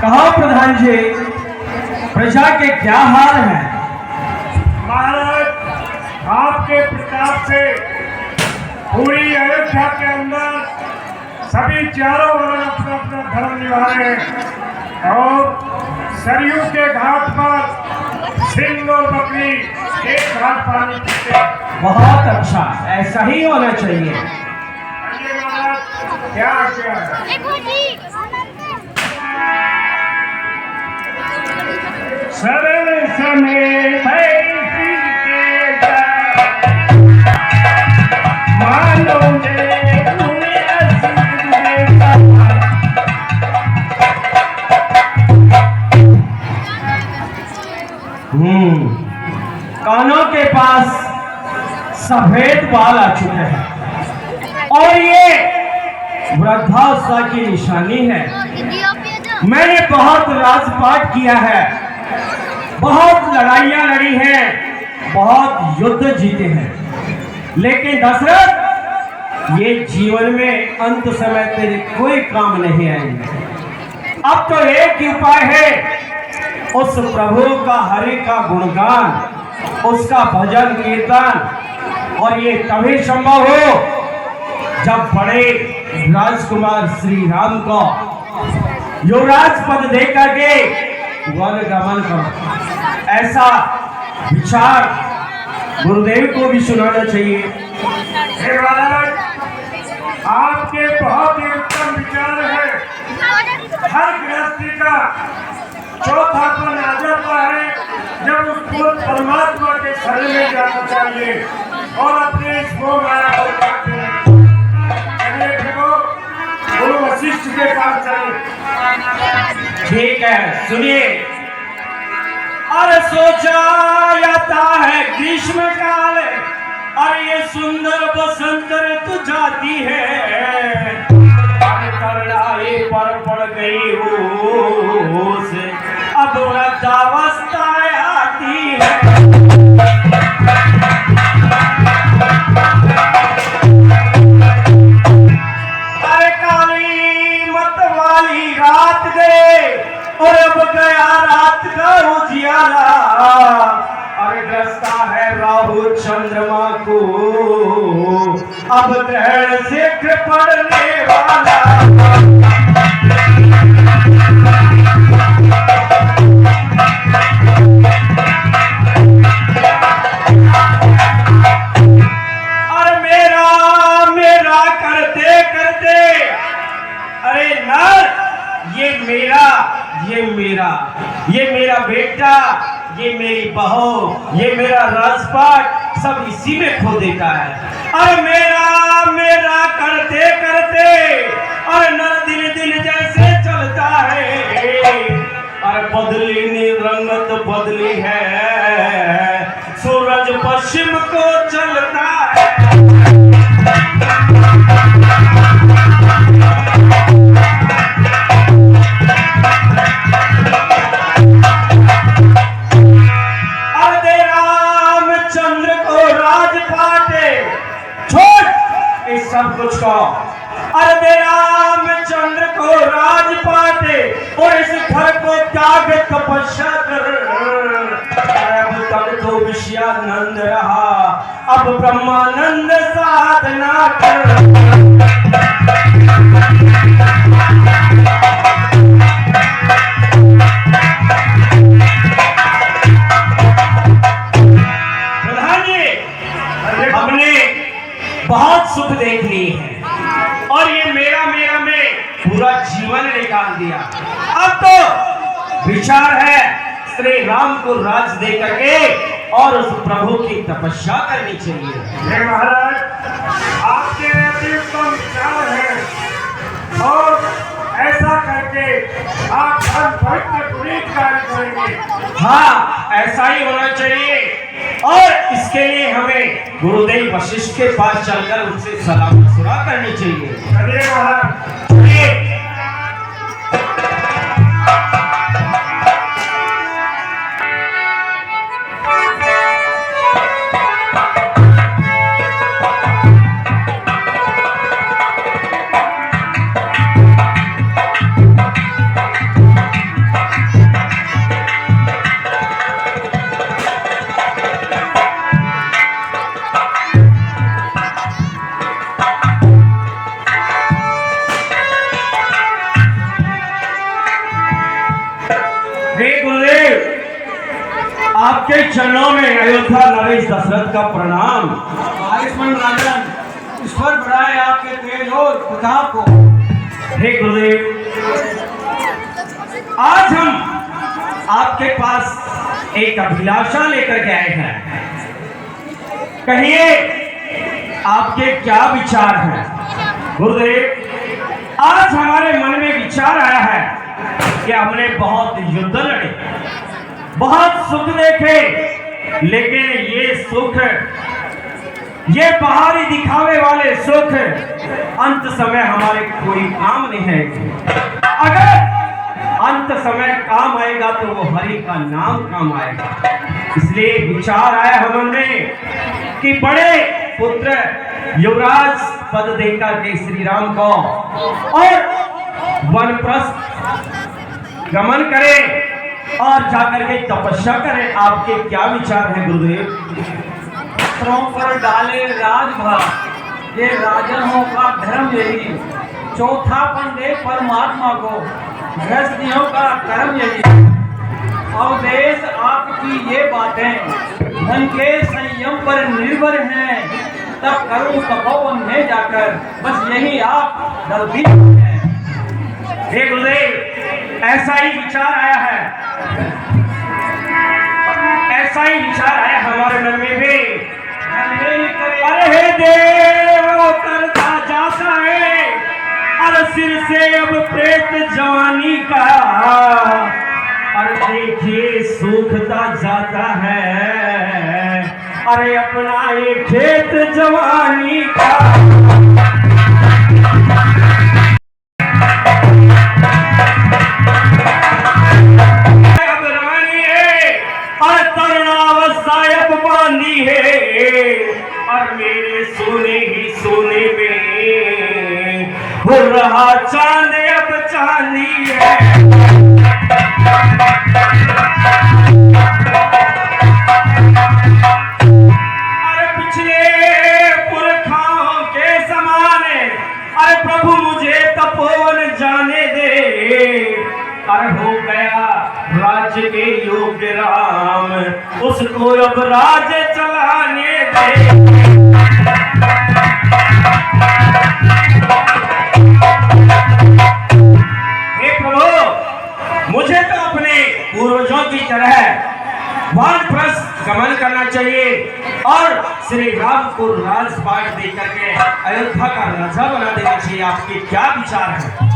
कहा प्रधान जी, प्रजा के क्या हाल है? महाराज, आपके प्रताप से पूरी अयोध्या के अंदर सभी चारों वर्ण अपना अपना धर्म निभा रहे हैं और सरयू के घाट पर सिंह और बकरी एक घाट पानी पीते हैं। बहुत अच्छा, ऐसा ही होना चाहिए। महाराज, क्या है? सरल समय कानों के पास सफेद बाल आ चुके हैं और ये वृद्धावस्था की निशानी है। मैंने बहुत राजपाट किया है, बहुत लड़ाइयां लड़ी हैं, बहुत युद्ध जीते हैं, लेकिन दशरथ ये जीवन में अंत समय तेरे कोई काम नहीं आएंगे। अब तो एक ही उपाय है, उस प्रभु का हरि का गुणगान, उसका भजन कीर्तन, और ये तभी संभव हो जब बड़े राजकुमार श्री राम को युवराज पद दे करके वन गमन करो। ऐसा विचार गुरुदेव को भी सुनाना चाहिए। हे महाराज, आपके बहुत ही उत्तम विचार है। हर गृहस्थी का चौथा पन आ जाता है जब उसको परमात्मा के शरण में जाना चाहिए और अपने इस मोह माया को त्याग देना। चलिए देखो, गुरु वशिष्ठ के पास चले। ठीक है, सुनिए। अरे सोचा जाता है ग्रीष्म काल, अरे ये सुंदर बसंत ऋतु जाती है, करड़ाई पर पड़ गई हो से अब वृद्धावस्था आती है। अरे काली मत वाली रात गए और अब गया रात का उजियारा। अरे ग्रस्ता है राहु चंद्रमा को, अब ग्रहण शीघ्र पड़ने वाला। और मेरा मेरा करते करते, अरे नर, ये मेरा ये मेरा ये मेरा बेटा, ये मेरी बहू, ये मेरा राजपाट सब इसी में खो देता है। अरे मेरा मेरा करते करते, और नर दिन दिन जैसे चलता है। और बदली नी रंगत बदली है, सूरज पश्चिम को चलता है। सब कुछ को। अरे रामचंद्र को राजपाट और इस घर को त्याग तपस्या कर। अब तक तो विषयानंद रहा, अब ब्रह्मानंद साधना कर। प्रधान जी, हमने बहुत सुख देख लिए हैं और ये मेरा में पूरा जीवन निकाल दिया। अब तो विचार है श्री राम को राज दे करके और उस प्रभु की तपस्या करनी चाहिए। हे महाराज, आपके अति उत्तम विचार है और ऐसा करके आप धर्म पवित्र पुनीत कार्य करेंगे। हाँ, ऐसा ही होना चाहिए और इसके लिए हमें गुरुदेव वशिष्ठ के पास चलकर उनसे सलाह मशवरा करनी चाहिए। चलिए महाराज, चलिए। आपके चरणों में अयोध्या नरेश दशरथ का प्रणाम। आयुष्मान राजन, ईश्वर बढ़ाए आपके तेज और प्रताप को। हे गुरुदेव, आज हम आपके पास एक अभिलाषा लेकर के आए हैं। कहिए आपके क्या विचार हैं? गुरुदेव, आज हमारे मन में विचार आया है कि हमने बहुत युद्ध लड़े, बहुत सुख देखे, लेकिन ये सुख, ये बाहरी दिखावे वाले सुख अंत समय हमारे कोई काम नहीं है। अगर अंत समय काम आएगा तो वो हरि का नाम काम आएगा। इसलिए विचार आया हम में कि बड़े पुत्र युवराज पद देकर के श्री राम को और वनप्रस्थ गमन करें और जाकर के तपस्या करें। आपके क्या विचार हैं गुरुदेव? अस्त्रों पर डाले राजभार, ये राजाओं का धर्म यही। चौथापन दे परमात्मा को, गृहस्थियों का कर्म यही। अवदेश आपकी ये बातें मन के संयम पर निर्भर हैं। तब करूं तपोवन में जाकर, बस यही आप गलती हैं। हे गुरुदेव, ऐसा ही विचार आया है, ऐसा ही विचार आया हमारे मन में भी। अरे हे देव, उतरता जाता है अरे सिर से अब प्रेत जवानी का। अरे देखिए सूखता जाता है अरे अपना ये खेत जवानी का। और मेरे सोने ही सोने में हो रहा चांद अब चांदी है। अरे पिछले पुरखाओं के समान अरे प्रभु मुझे तपोवन जाने दे। अरे हो गया राज्य के योग्य राम, उसको अब राज्य चलाने दे। हे प्रभु, मुझे तो अपने पूर्वजों की तरह वानप्रस्थ गमन करना चाहिए और श्री राम को राजपाट देकर के अयोध्या का राजा बना देना चाहिए। आपके क्या विचार हैं?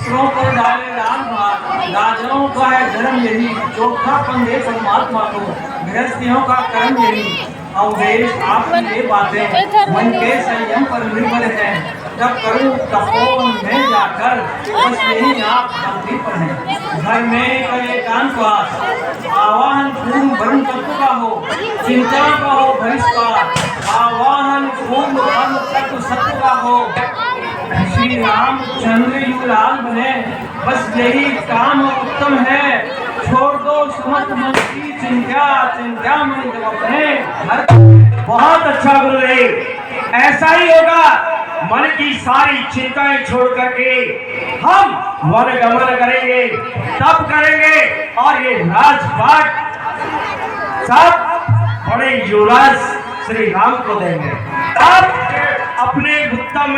पर डाले राजभार, राजाओं का है धर्म यही। चौथापन दे परमात्मा को, गृहस्थियों का कर्म यही। अवदेश आपकी ये बातें मन के संयम पर निर्भर है। जब करूं तपोवन में जाकर, बस यही आप गलती पर हैं। घर में करे एकांतवास, आवाहन पूर्ण वरुण तत्व का हो, चिंता का हो बहिष्कार। आवाहन पूर्ण रामचंद्र युवराज बने, बस यही काम उत्तम है। छोड़ दो समस्त मन की चिंता, चिंता मन जब अपने घर। बहुत अच्छा गुरुदेव, ऐसा ही होगा। मन की सारी चिंताएं छोड़ करके हम वन गमन करेंगे, तब करेंगे, और ये राजपाट सब बड़े युवराज श्री राम को देंगे। अब अपने उत्तम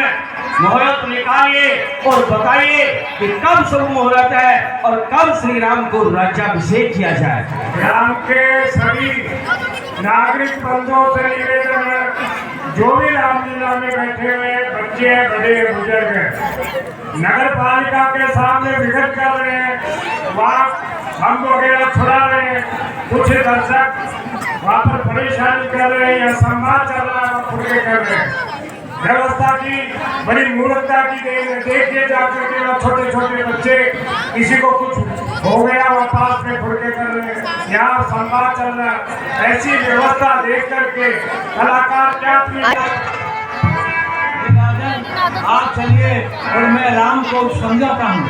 मुहूर्त निकालिए और बताइए कि कब शुभ मुहूर्त है और कब श्री राम को राज्याभिषेक किया जाए। राम के सभी नागरिक बंधुओं से निवेदन है, जो भी रामलीला में बैठे हुए बच्चे हैं, बड़े बुजुर्ग हैं, नगर पालिका के सामने विघट कर रहे हैं, वहाँ हम वगैरह छुड़ा रहे हैं, कुछ दर्शक वहाँ पर परेशानी कर रहे हैं या संवाद चल रहा है, खुले कर रहे हैं। व्यवस्था की बड़ी मूर्खता की देखिए जाकर के वहाँ छोटे छोटे बच्चे, किसी को कुछ हो गया वहाँ पास में खुलके कर रहे हैं, यहाँ संवाद चल रहा है। ऐसी व्यवस्था देख करके कलाकार क्या आप चलिए और मैं राम को समझाता हूँ।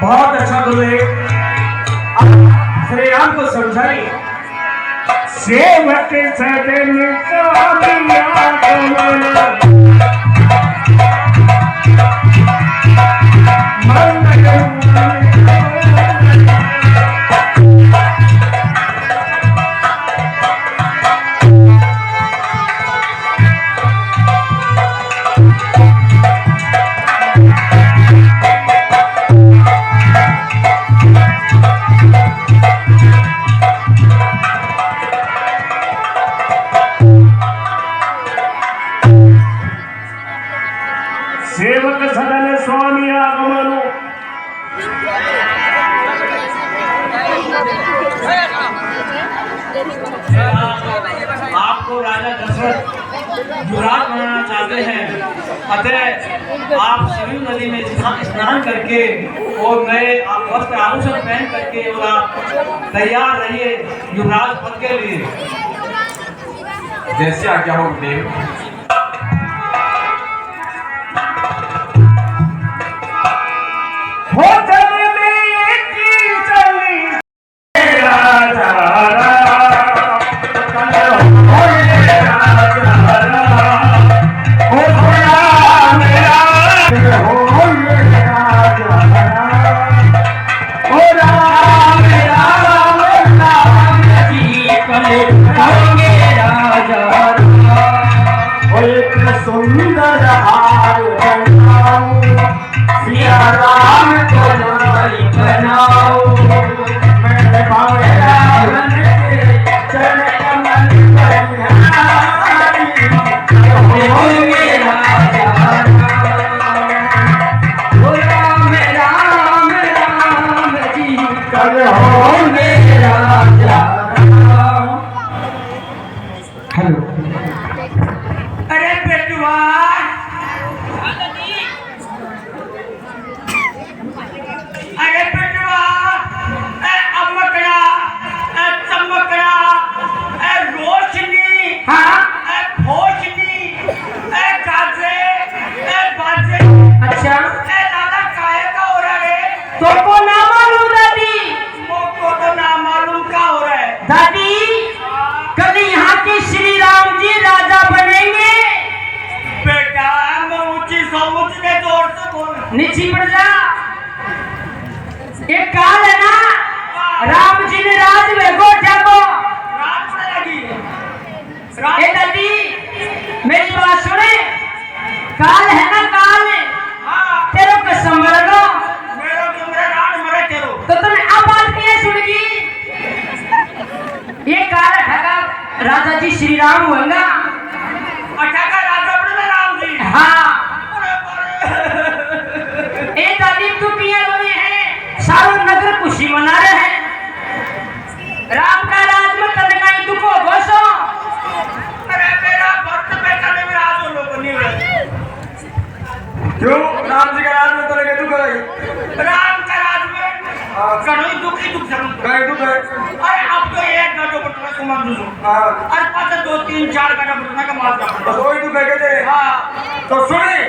बहुत अच्छा गुरुदेव, श्री राम को समझाइए। सेवक सदन सेवक सदन स्वामी आगमनो। आपको राजा दशरथ युवराज बनाना चाहते हैं, अतः आप सरयू नदी में स्नान करके और नए वस्त्र आभूषण पहन करके और आप तैयार रहिए युवराज पद के लिए। जैसे आज्ञा हो गुरुदेव। सुंदर हार बनाओ, सिया राम को नारी बनाओ, मैं भावे रावण के चरण कमल बलिहारी, होंगे राजा राम, राम राम जी कल होंगे राजा राम। हेलो, अरे बेटुआ, अरे बेटुआ, अमकड़ा, चमकड़ा, रोशनी, खोशनी, गाजे, बाजे। अच्छा, लाला काहे का हो रहा है? तो को ना मालूम दादी? मोको तो ना मालूम का हो रहा है दादी, कभी यहाँ के श्री राम जी राजा बनेंगे? बेटा, मैं ऊंची सोच के जोर से बोल। नीचे पड़ जा। एक काल है ना, राम जी ने राज में गोठा को रात से लगी। ए दादी, मेरी बात सुने। काल है ना, काल हाँ, तेरे को संभल लो। मेरा तुमरे रात मरे तेरो। तो तुमने अब बात किए सुनगी? ये काल ठगा राजा जी श्री राम होंगे। अच्छा का राजा बने राम जी। हाँ, अरे बारे। ए दादी, तू पिए हुए हैं, सारो नगर खुशी मना रहे हैं। राम का राज में तनकाई दुखो घोषो। अरे मेरा भक्त बेटा ने मेरा आज लोग नहीं हुए। क्यों राम जी का राज में तरह के तू करेगी? राम का राज में कहीं दुख ही दुख जरूर। गए तू गए। अरे अब तो एक गाड़ो बटना को मार दूँ। हाँ, अरे पाँच दो तीन चार गाड़ा बटना का मार बस दो। वही तू कह के दे। हाँ, तो सुनी,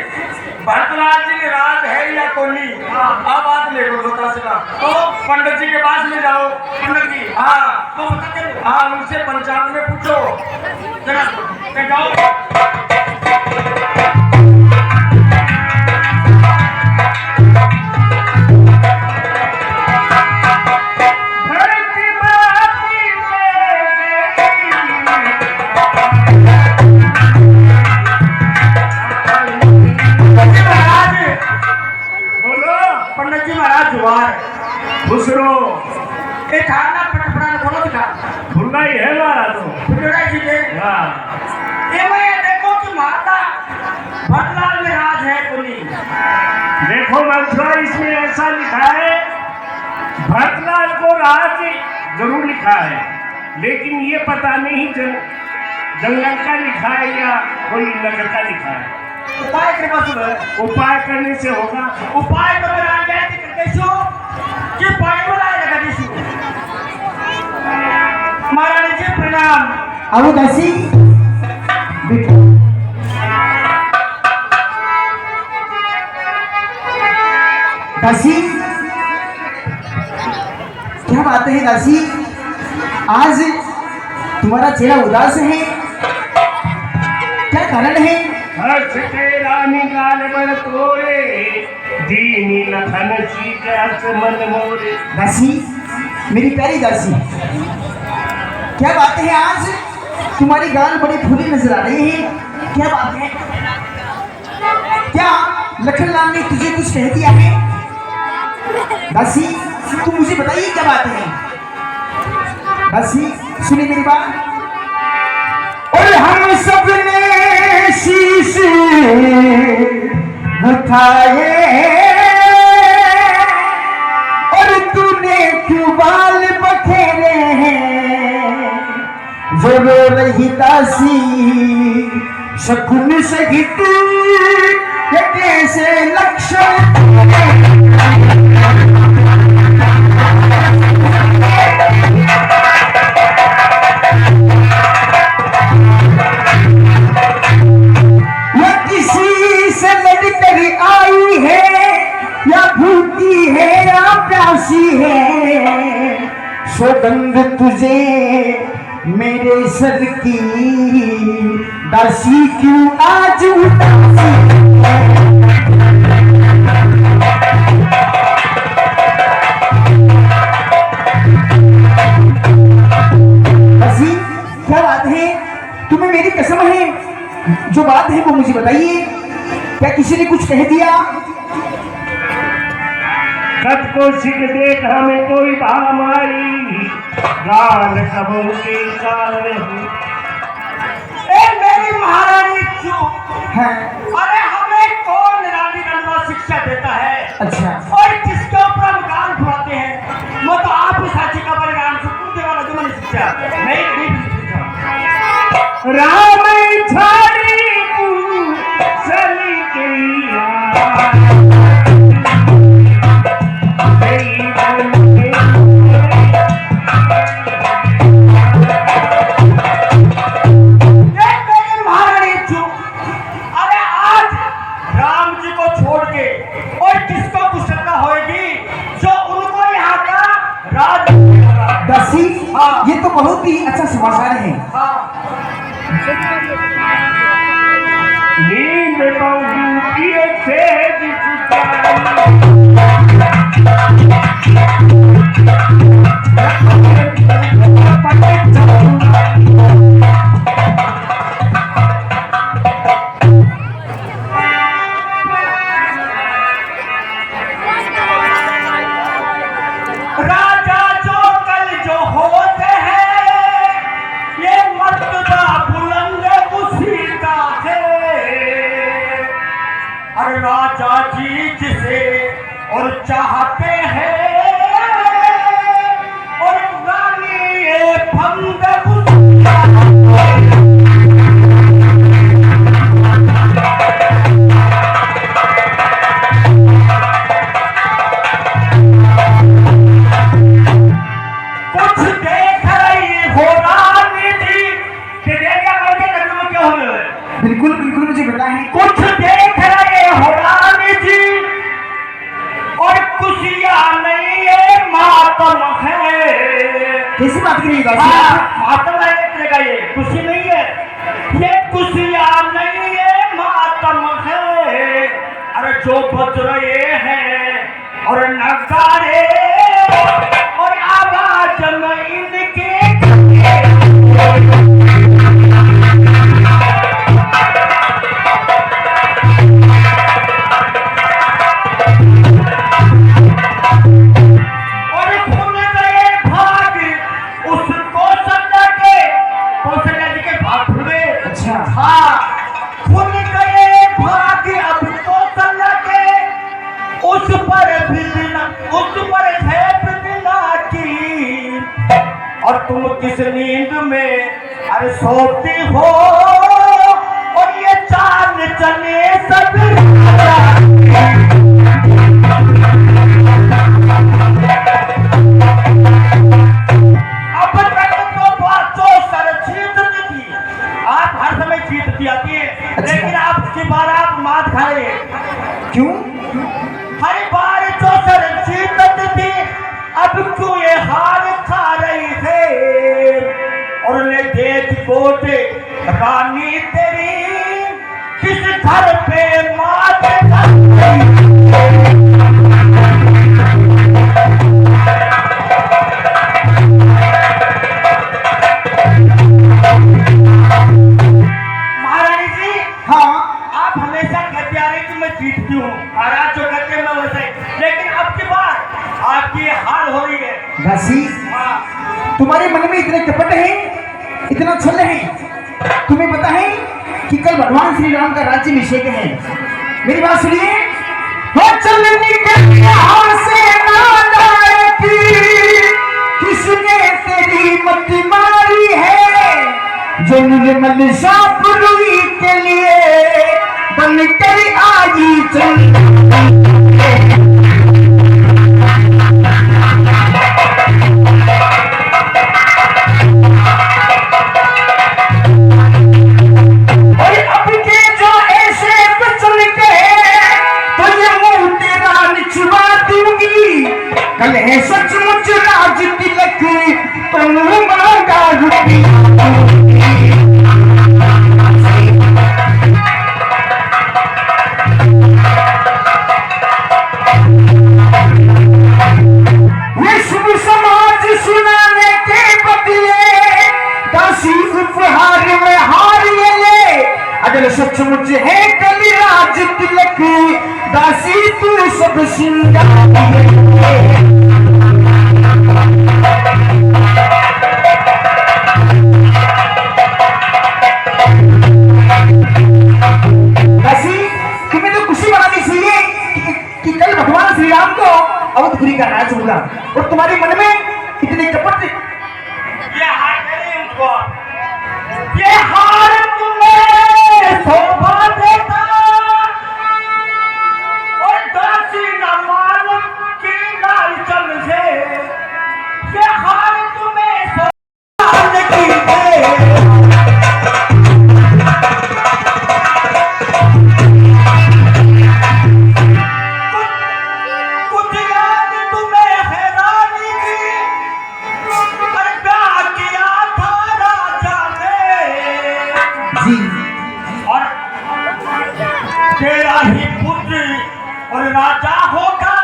भरतलाल जी के राज है ही अब बात ले लो बता सका तो पंडित जी के पास ले जाओ। पंडित जी हाँ तो बताते हो हाँ उनसे पंचांग में पूछो। जरा ते जाओ बोलो पंडित जी महाराज जुआर खुश रहो। ये खाना पटपड़ा बोलो दिखा खुला ही है मारा तो। फुटड़ा जी के हाँ ये मैं देखो कि माता भटलाल में राज है कुली देखो मंत्रा इसमें ऐसा लिखा है भटलाल को राज जरूर लिखा है लेकिन ये पता नहीं जंगल का लिखा है या कोई नगर का लिखा है। उपाय करवा सुबह उपाय करने से होगा। उपाय तो मेरा गया कि कैसो कि पानी वाला लगा दिसु महाराज जी प्रणाम अब दासी बेटा दासी क्या बात है दासी आज तुम्हारा चेहरा उदास है क्या कारण है हर्ष के रानी गाल बन तोरे दीनी लखन सी के हर्ष मन मोरे। दासी मेरी प्यारी दासी क्या बात है आज तुम्हारी गाल बड़ी फूली नजर आ रही है क्या बात है क्या लखनलाल ने तुझे कुछ कह दिया है दासी तुम मुझे बताइए क्या बात है दासी सुनिए मेरी बात और हम सब ने शीश उठाए और तूने क्यों बाल बखेरे हैं जो रो रही दासी शकुन सहित ये कैसे लक्षण आई है या भूखी है या प्यासी है सौगंध तुझे मेरे सर की दासी क्यों आज उदासी दासी क्या बात है तुम्हें मेरी कसम है जो बात है वो मुझे बताइए क्या किसी ने कुछ कह दिया कद को सिख देख हमें कोई भाम आई गाल कबू की काल नहीं। ए मेरी महारानी चुप है अरे हमें कौन रानी रंगवा शिक्षा देता है अच्छा और किसके ऊपर हम गान फुलाते हैं मैं तो आप ही साची का बारे गान सुनते वाला जो मैंने शिक्षा नहीं राम छाड़ी चली गई महारानी चुप अरे आज राम जी को छोड़ के और किसको कुशलता होगी जो उनको यहाँ का राज दासी ये तो बहुत ही अच्छा समाचार है नींद बहु पिए थे राजा जो कल जो होते हैं ये मर्तबा बुलंद उसी का है और राजा जी जिसे और चाहते हैं और रानी ये फंद उसी का कुछ देख रही हो रानी जी कि देखा करके नजर में क्या हो रहा है बिल्कुल बिल्कुल मुझे पता है कुछ देख रहे हो रानी जी और नहीं ये मातम है। कैसी बात करी दासी हाँ, आप? मातम है एक तरह का, ये खुशी नहीं है, ये खुशियाँ नहीं ये मातम है। अरे जो बज रहे हैं और नगारे और आवाज में इनके और तुम किस नींद में अरे सोती हो और ये चांद चले सब अब तक तो बातों सर जीतती थी, आप हर समय जीतती आती है। अच्छा। लेकिन आपकी बार आप मात खा रहे हैं। क्यों? हर बार जो सर जीतती थी अब क्यों ये हार खा रही है। और ले देख गोटे रानी तेरी किस घर पे मात खा रही। महारानी जी, हाँ आप हमेशा कहते आ रहे कि मैं जीतती हूँ, महाराज जो कहते हैं मैं वैसे ही। लेकिन अब की बार आपकी हार हो रही है। दासी, हाँ, तुम्हारे मन में इतने कपट हैं, इतना छल है। तुम्हें पता है कि कल भगवान श्री राम का राज्य अभिषेक है। मेरी बात सुनिए। हो चल निकल यहाँ से नालायक, किसने तेरी मत मारी है। जो निर्मल साप रुई के लिए बनकर आई चल। कल है सचमुच राज तिलक तुम मांगा रुपया। विश्व समाज सुनाने के बदले दासी उपहार में हार ये ले। अगर सचमुच है कल राज तिलक दासी तू सब सिंगार। तुम्हें तो खुशी मनानी चाहिए कि कल भगवान श्री राम को अवधपुरी का राज होगा और तुम्हारे मन में इतने कपट। ये हार नहीं उनको, ये हार तुम्हें शोभा देता और दासी न मान की लालचन से। ये हार तुम्हें शोभा देती है। कुछ याद तुम्हें हैरानी की, पर प्यार किया था राजा ने। जी और तेरा ही पुत्र और राजा होगा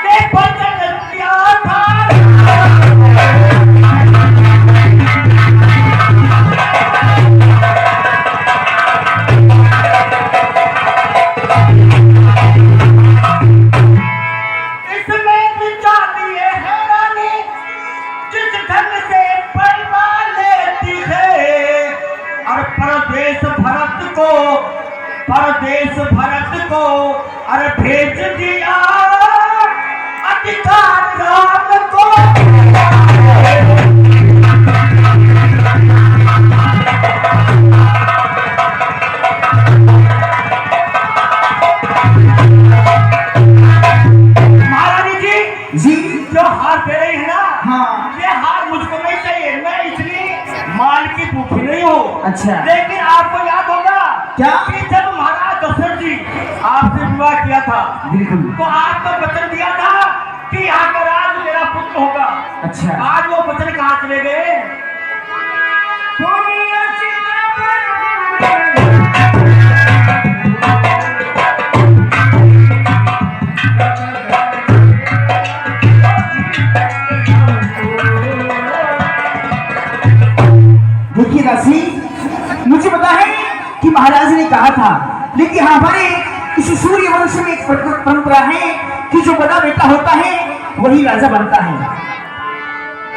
ये वचन दिया था। इसमें विचारी है रानी जिस ढंग से पैदा लेती है। और परदेश भरत को अरे भेज दिया अधिकार राम को। महारानी जी, जी जो हार दे रही है ना, हाँ। ये हार मुझको नहीं चाहिए। मैं इतनी माल की भूखी नहीं हूँ। अच्छा। लेकिन आपको याद होगा क्या? कि जब महाराज दशरथ जी आपसे विवाह किया था बिल्कुल। तो आपको वचन दिया था कि यहाँ का राज मेरा पुत्र होगा। अच्छा। आज वो वचन कहाँ चले गए? देखिए दासी, मुझे पता है कि महाराज ने कहा था, लेकिन हमारे इस सूर्य वंश में एक परंपरा है कि जो बड़ा बेटा होता है वही राजा बनता है।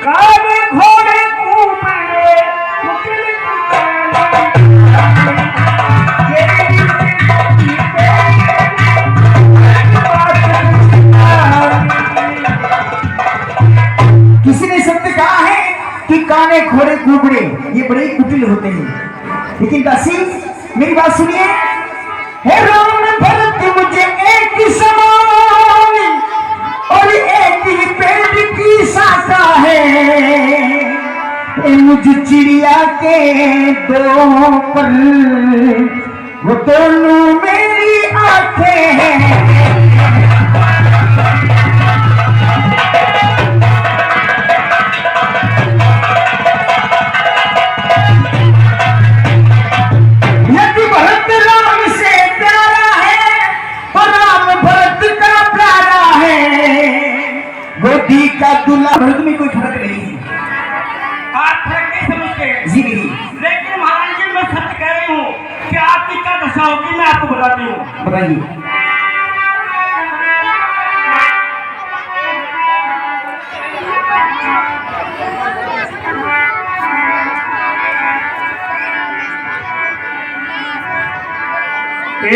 काले घोड़े ऊपरे मुकिल किसी ने सत्य कहा है कि काने घोड़े कुबड़े ये बड़े कुटिल होते हैं, लेकिन दासी मेरी बात सुनिए। हे राम भरत मुझे एक समान और एक ही पेड़ की शाखा है, मुझे चिड़िया के दो पर वो दोनों मेरी आंखें हैं। यदि भरत राम से प्यारा है और राम भरत का प्यारा है, गोदी का दूल्हा भरत में कोई फर्क नहीं है। आप फर्क नहीं समझते हैं। जी नहीं। लेकिन महाराज जी मैं सत्य कह रही हूँ कि आपकी क्या दशा होगी मैं आपको बताती हूँ। बताइए।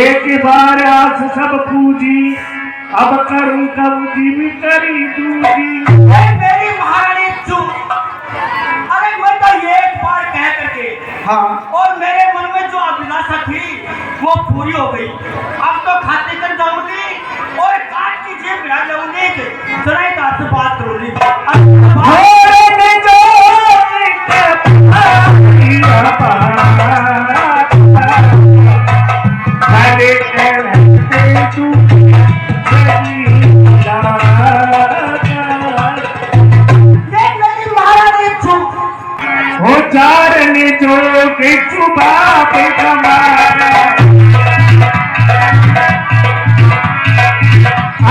एक बार आस सब पूजी, अब करूं कब जिमी करी दूजी। मेरी महारानी चुप। अरे मैं तो ये एक बार कह करके हाँ। और मेरे मन में जो अभिलाषा थी वो पूरी हो गई। अब तो खाते कर जाऊंगी और काट की जेब भिड़ा जाऊंगी। जरा एक आपसे बात करूंगी। जो बिच्छू बाप कमारा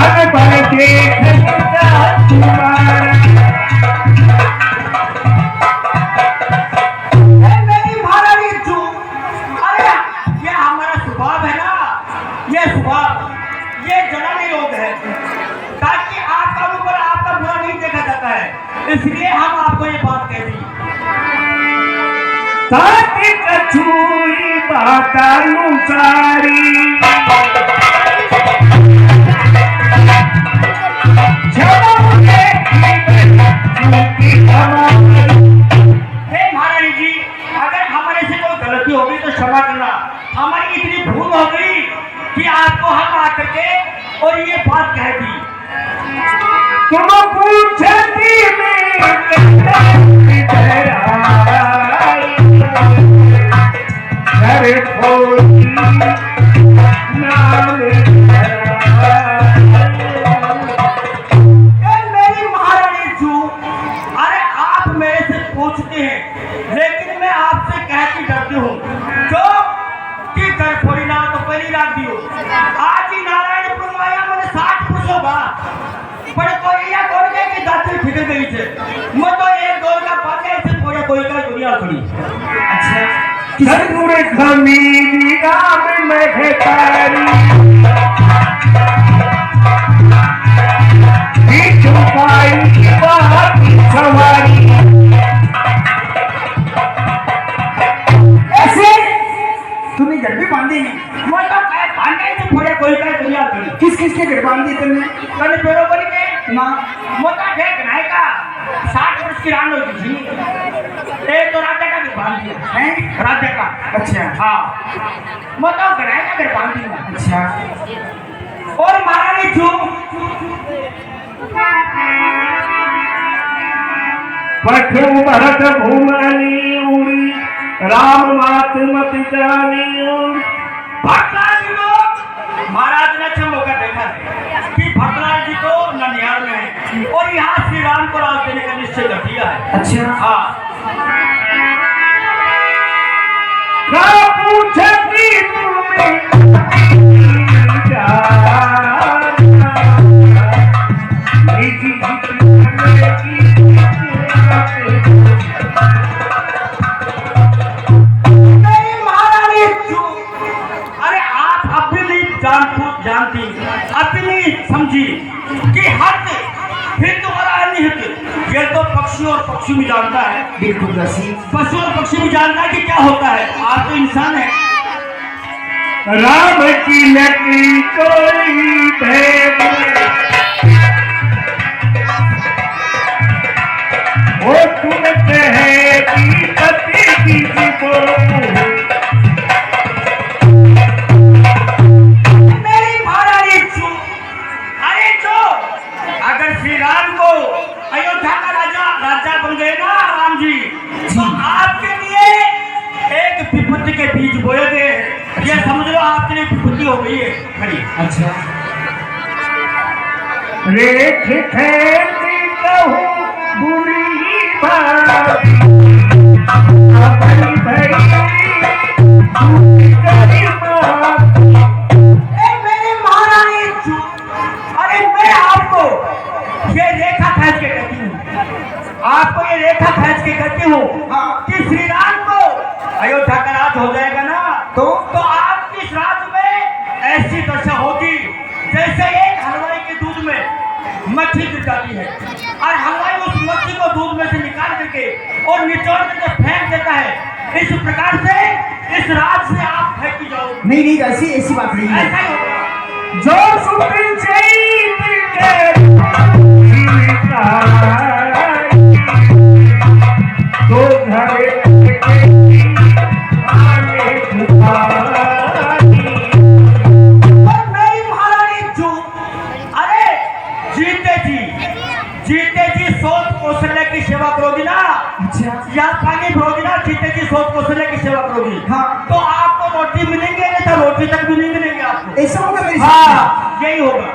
अकबर देख तुम्हारा। मेरी महारानी चुप। अरे ये हमारा स्वभाव है ना, ये स्वभाव ये जलाने योग है ताकि आपका ऊपर आपका बुरा नहीं देखा जाता है, इसलिए हम आपको ये बात कह दी। साथी कछुई बातालू सारी हे महारानी जी, अगर हमारे से कोई गलती हो गई तो क्षमा करना। हमारी इतनी भूल हो गई कि आपको हम आकर के और ये बात कह दी। तुम पूछती में मेरी महारानी जू, अरे आप मेरे से पूछते हैं लेकिन मैं आपसे कहती डरती हूँ जो कि घर फोड़ी ना तो पहली रात दियो। आज ही नारायणपुर में आया मैंने 60 पुरुषों का पर कोई या कोई नहीं कि दांत फिकर गई थे। मैं तो एक दो का पाले ऐसे फोड़ा कोई का दुनिया खड़ी। अच्छा। सदगुरु खमीरी राम में तारी सवारी ऐसे तूने घर भी बांधे हैं? मैं तो कह भांडे से फोड़े कोई का दुनिया खड़ी। किस किस के घर बांधे तुमने? कने पेड़ों पर के ना। मोटा देख नाय का 60 वर्ष की रान होती थी। एक तो राजा का घर बांध दिया हैं? राजा का। अच्छा। हाँ मोटा गणाय का घर बांध दिया। अच्छा। और महारानी जू पठु भरत भूमनि उड़ी राम मात मत जानी महाराज ने अच्छा हाँ पूछती तुम्हें नहीं महारानी अरे आप अभी नहीं जानती अभी नहीं समझी कि हद फिर तुम्हारा अनिहित ये तो पक्षी और पक्षी भी जानता है, बिल्कुल दासी। पशु और पक्षी भी जानता है कि क्या होता है। आप तो इंसान है। राम की लकी कोई भेद वो सुनते हैं कि पति की को मेरी महारानी अरे जो अगर श्री राम को अयोध्या का राजा बन गए ना राम जी, तो आपके लिए एक विपत्ति के बीज बोए गए। ये समझ लो आपके लिए विपत्ति हो गई है खड़ी। अच्छा रेख खेती कहूँ बुरी बात अपनी भई मेरी महारानी अरे मैं आपको ये रेखा खींच के कहती हूँ, आपको ये रेखा खींच के कहती हूँ कि श्री राम को अयोध्या का राज हो जाएगा ना, तो आपकी इस राज में ऐसी दशा होगी जैसे एक हलवाई के दूध में मक्खी गिर जाती है और हलवाई उस मक्खी को दूध में से निकाल करके और निचोड़ करके फेंक देता है। इस प्रकार से इस राज से आप फेंकी जाओ। नहीं नहीं दासी, ऐसी बात नहीं है। ऐसा ही होगा। जो सुखी तो घर मेरी महारानी अरे जीते जी सोच कौशल्य की सेवा करोगी ना, अच्छा या पानी भरोगी ना, जीते जी सोच कौशल्य की सेवा करोगी, हाँ। तो आपको रोटी मिलेंगे, नहीं तो रोटी तक भी नहीं मिलेंगे आपको। ऐसा होगा मेरे साथ? हाँ यही होगा।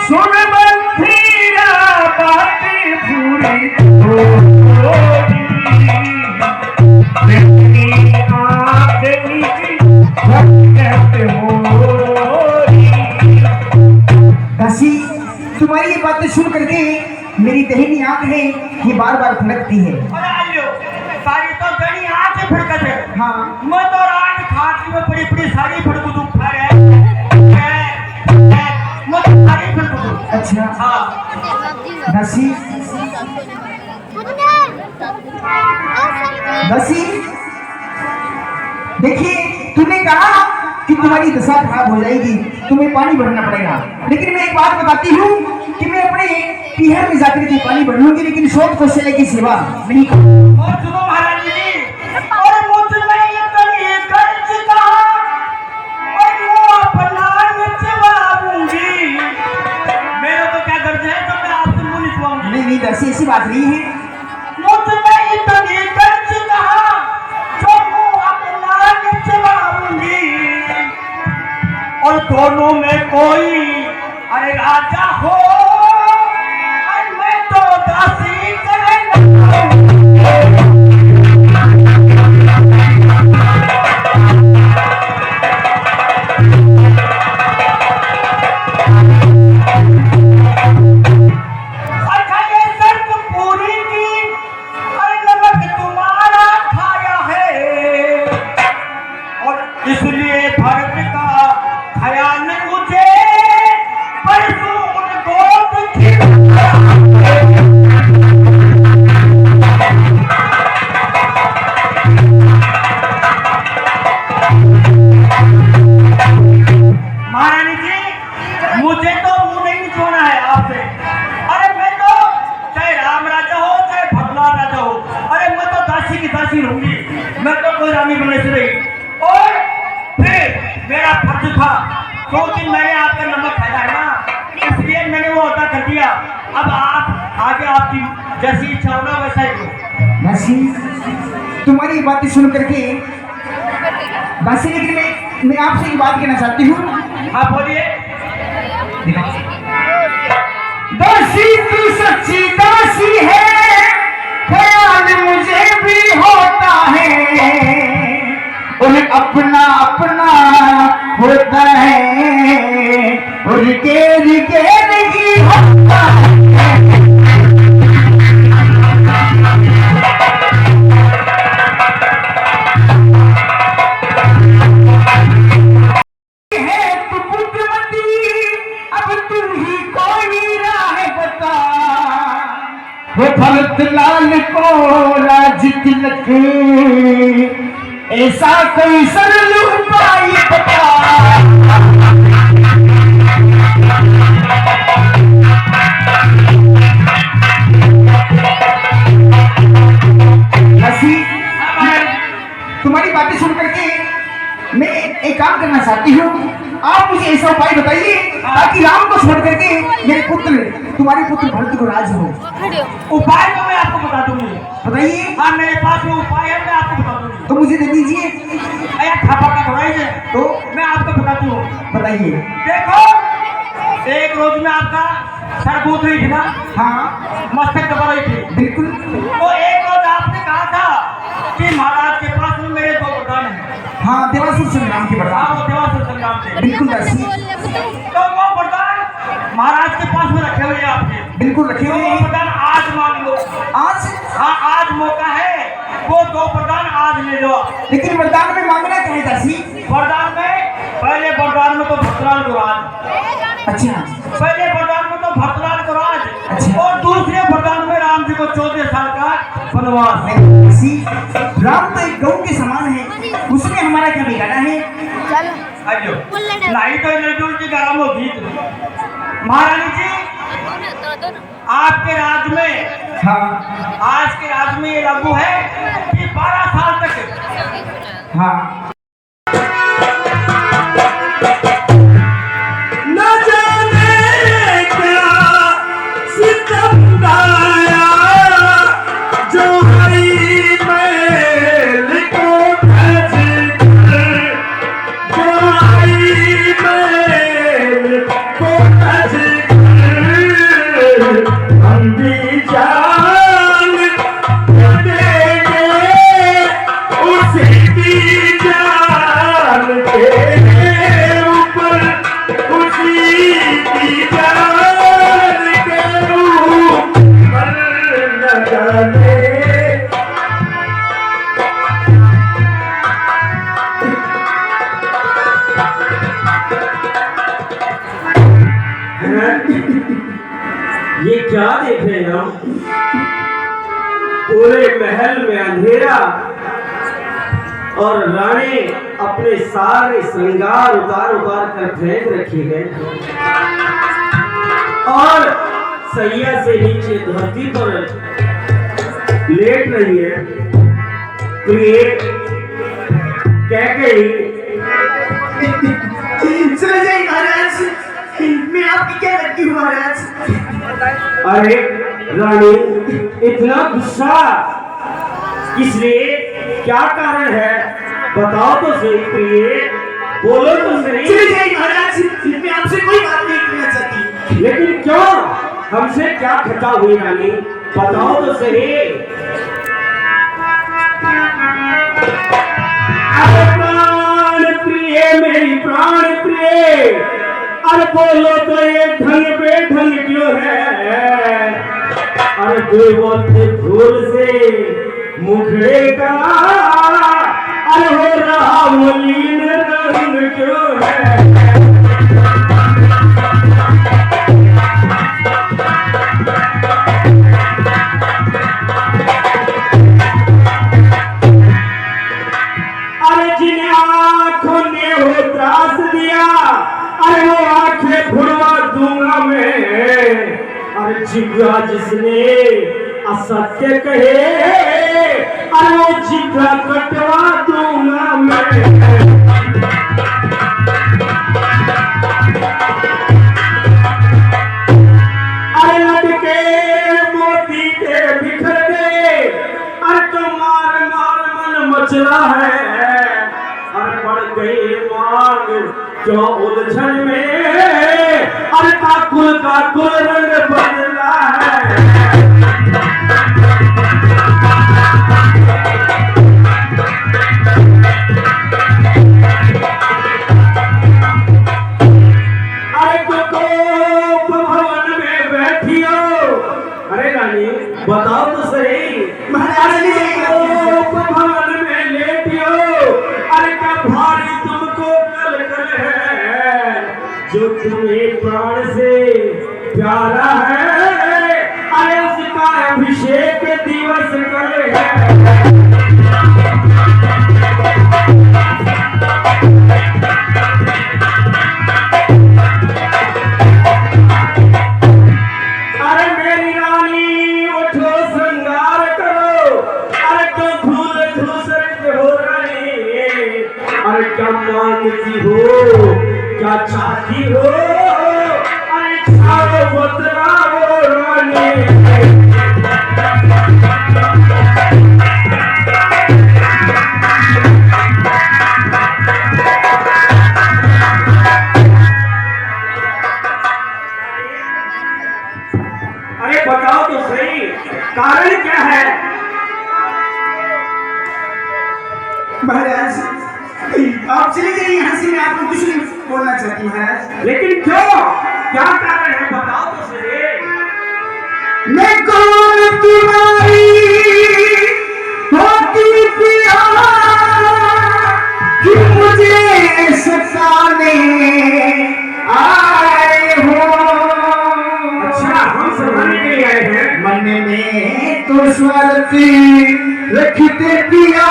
सुन बंधीरा बातें पूरी दासी, तुम्हारी ये बातें सुन करके मेरी दहीनी आंख है ये बार बार फड़कती है। अरे आलियो, सारी तो गणी आंख से फड़कत है। हाँ मैं तो रात खाटी में बड़ी बड़ी सारी फड़कू दूँ मैं तो सारी फड़कू दूँ। अच्छा हाँ दासी, दासी देखिए, तूने कहा कि तुम्हारी दशा खराब हो जाएगी, तुम्हें पानी भरना पड़ेगा, लेकिन मैं एक बात बताती हूँ कि मैं अपने पीहर में जाकर के पानी भर लूंगी, लेकिन शोध कौशल्य की सेवा नहीं करूंगी। और सुनो महाराज जी, और मुझ में इतनी गर्ज का और वो अपना निचवाऊंगी। मेरा तो क्या गर्ज है तो मैं आपसे मुंह निचवाऊंगी। नहीं नहीं दासी, ऐसी बात नहीं है। मुझ में इतनी गर्ज का जो वो अपना निचवाऊंगी, और दोनों में कोई अरे राजा हो और मैं तो दासी करेंगे। अच्छा ये शर्त पूरी की और नमक तुम्हारा खाया है, और इसलिए भरत का ख्याल मुझे परसों उनको महारानी जी, मुझे तो मुंह नहीं निचोड़ना है आपसे। अरे मैं तो चाहे राम राजा हो चाहे भगवान राजा हो, अरे मैं तो दासी की दासी रहूंगी, मैं तो कोई रानी बनने से नहीं। और फिर मेरा फर्ज था, 2 दिन मैंने आपका नमक खाया है ना, इसलिए मैंने वो अदा कर दिया। अब आप आगे आपकी जैसी इच्छा होना वैसा ही करो। दासी, तुम्हारी ये बातें सुन करके दासी, लेकिन मैं आपसे एक बात कहना चाहती हूँ। आप बोलिए। दासी तू सच्ची दासी हंसी है ख्याल मुझे भी होता है और अपना अपना होता है और गेर गेर ही होता है। वो भरत लाल को राज तिलक ऐसा कोई सरल उपाय बता। हंसी, तुम्हारी बातें सुन करके मैं एक काम करना चाहती हूँ। आप मुझे ऐसा उपाय बताइए ताकि राम को छोड़ करके मेरे पुत्र तुम्हारे पुत्र भरत को राज हो। उपाय तो मैं आपको बता दूंगी। बताइए। हाँ, मेरे पास जो उपाय है मैं आपको बता दूंगी। तो मुझे दे दीजिए। अरे खापा का थोड़ा ही है, तो मैं आपको बताती हूँ। बताइए। देखो, एक रोज में आपका सर कूद रही थी ना? हाँ मस्तक दबा रही थी। बिल्कुल। तो एक रोज आपने कहा था कि महाराज के पास में मेरे दो वरदान हैं। हाँ, देवासुर संग्राम के हाँ, वरदान। वो देवासुर संग्राम थे। बिल्कुल दासी। तो वो वरदान महाराज के पास में रखे हुए हैं आपके। बिल्कुल रखे तो हुए वो हैं। वरदान आज मांग लो। आज? हाँ, आज मौका है, वो दो वरदान आज ले लो। लेकिन वरदान में मांगना क्या है दासी? वरदान में पहले वरदान में तो भक्तलाल को राज। अच्छा। पहले वरदान में तो भक्तलाल को राज। अच्छा। और दूसरे वरदान में राम जी को 14 साल का वनवास। दासी, राम तो एक गऊ के समान है, उसमें हमारा क्या बिगाड़ा है? अयो, नहीं तो लड्डू की गरम होगी। महारानी जी, आपके राज में, हाँ आज के राज में ये लागू है कि 12 साल तक हाँ न जाने क्या सितम गाया जो हरी मैल को भज कर, जो हरी मैल को भज कर हम भी जान देंगे उसकी जान के ऊपर, उसी की जान के ऊपर न जाने। ये क्या देख रहे हैं हम? पूरे महल में अंधेरा और रानी अपने सारे श्रृंगार उतार उतार कर फेंक रखी है और सैया से नीचे धरती पर लेट रही है। प्रिय कह गई, सुन जाइए महाराज, मैं आपकी क्या लगती हूँ महाराज? अरे रानी, इतना गुस्सा किसलिए? क्या कारण है? बताओ तो सही प्रिय, बोलो तो सही। सुन जाइए महाराज, मैं आपसे कोई बात नहीं करना चाहती। लेकिन क्यों? हमसे क्या खता हुई रानी? बताओ तो सही। अरे प्राण प्रिय, मेरी प्राण प्रिय, अरे बोलो तो ये ढंग बेढंग क्यों है? अरे देवों के फूल से मुखड़े का अरे हो रहा मलिन रंग क्यों है? अरे जिन आंखों ने वो त्रास दिया, अरे वो आंखें फुड़वा दूंगा मैं। अरे जिगरा जिसने असत्य कहे, अरे वो जिगरा कटवा दूंगा मैं। अरे लटके मोती के बिखर गए, अरे तो मार मार मन मचला है। अरे बढ़ गई मांग क्यों उलझन में, अरे काकुल काकुल रंग बदला है। जो तुम्हें प्राण से प्यारा है, अरे उसका अभिषेक दिवस कल है। अरे मेरी रानी उठो श्रृंगार करो, अरे तो फूल धूसरित हो रानी, अरे क्या मांगती हो क्या चाहती हो, अरे छाओ बतलाओ रानी। अरे बताओ तो सही, कारण क्या है? महाराज आप चले जाइए यहाँ से, मैं आपको कुछ नहीं बोलना चाहती महाराज। लेकिन क्यों, क्या कारण है बताओ तो सही। मैं कौन तुम्हारी होती पिया कि मुझे सताने आए हो। अच्छा, हम समझने के लिए आए हैं। मन में तो स्वार्थ रखते पिया,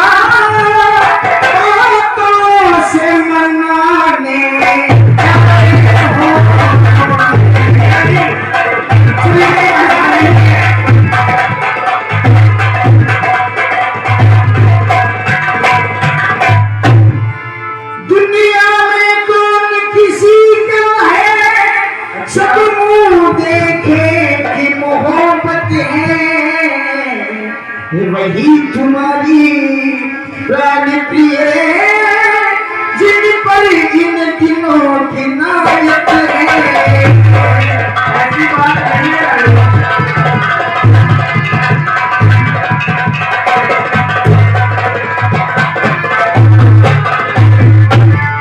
बातों से मनाने आए हो। दुनिया में कौन किसी का है, सब मुंह देखे कि मोहब्बत है, वही तुम्हारी प्राण प्रिय, जिन पर इन दिनों की नायक है। ऐसी बात नहीं है।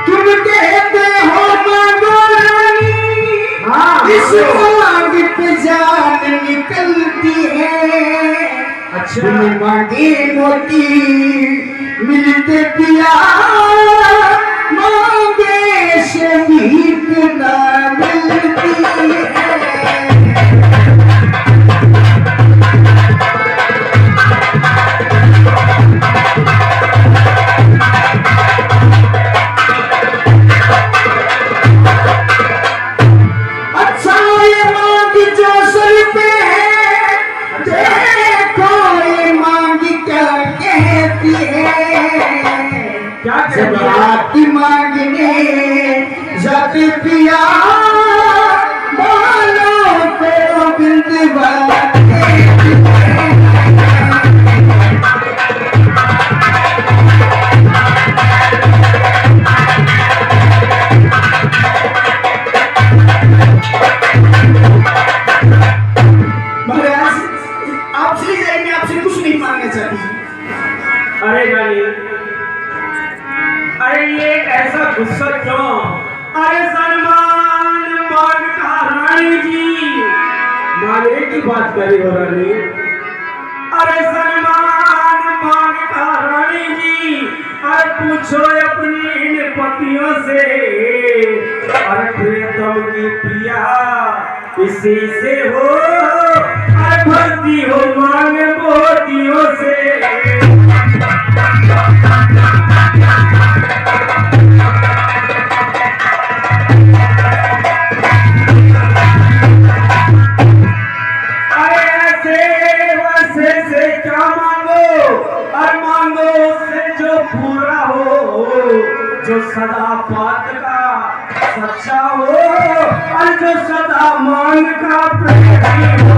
तुम कहते हो मांगो रानी, इस मांग पे जान निकलती है। अच्छा। तुम मांगे मोती मिलते पिया, मांगे से भीख ना मिलती है। अच्छा ये मांग जो सर पे है, देखो ये मांग क्या कहती है। क्या कहती जब है? आती मांगने जाते पिया, बालों को बिंदवा कहती है। महाराज आप चली जाइए, मैं आपसे कुछ नहीं मांगना चाहती। अरे रानी, अरे ये ऐसा गुस्सा क्यों? अरे सलमान मांगता रानी जी, मांगने की बात करी हो रानी। अरे सलमान मांगता रानी जी, अरे पूछो अपनी इन पतियों से, अरे प्रियतम की प्रिया इसी से हो, अरे भक्ति हो मांग मोतियों से। अरे ऐसे वैसे से क्या मांगो, और मांगो उससे जो पूरा हो, जो सदा बात का सच्चा हो, और जो सदा मांग का प्रेमी हो।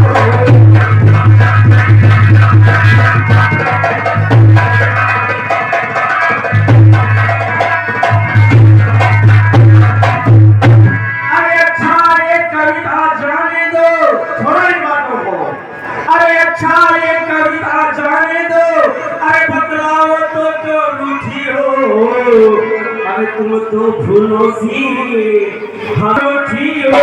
अरे अच्छा ये कविता जाने दो, थोड़ी बातों को। अरे अच्छा ये कविता जाने दो, अरे बतलाओ तो रूठी हो, अरे तुम तो फूलों सी अनूठी हो।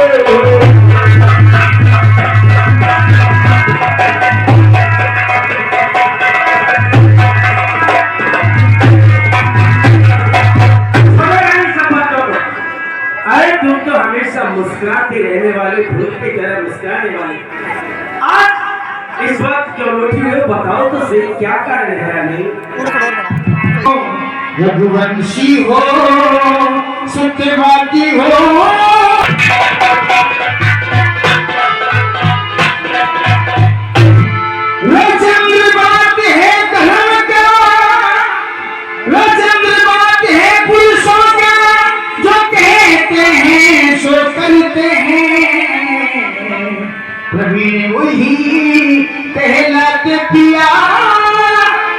समझ रहे हैं सब बातों को? अरे तुम तो हमेशा मुस्कुराती रहने वाली, फूल की तरह मुस्कुराने वाली, आज इस वक्त क्यों बैठी हुई हो? बताओ तो सही, क्या कारण है रानी? रघुवंशी हो, सत्यवादी हो, रोचंद्र बात है धर्म का, रोचंद्र बात है पुरुषों का, जो कहते हैं सो करते हैं। प्रवीण वही कहलाते पिया,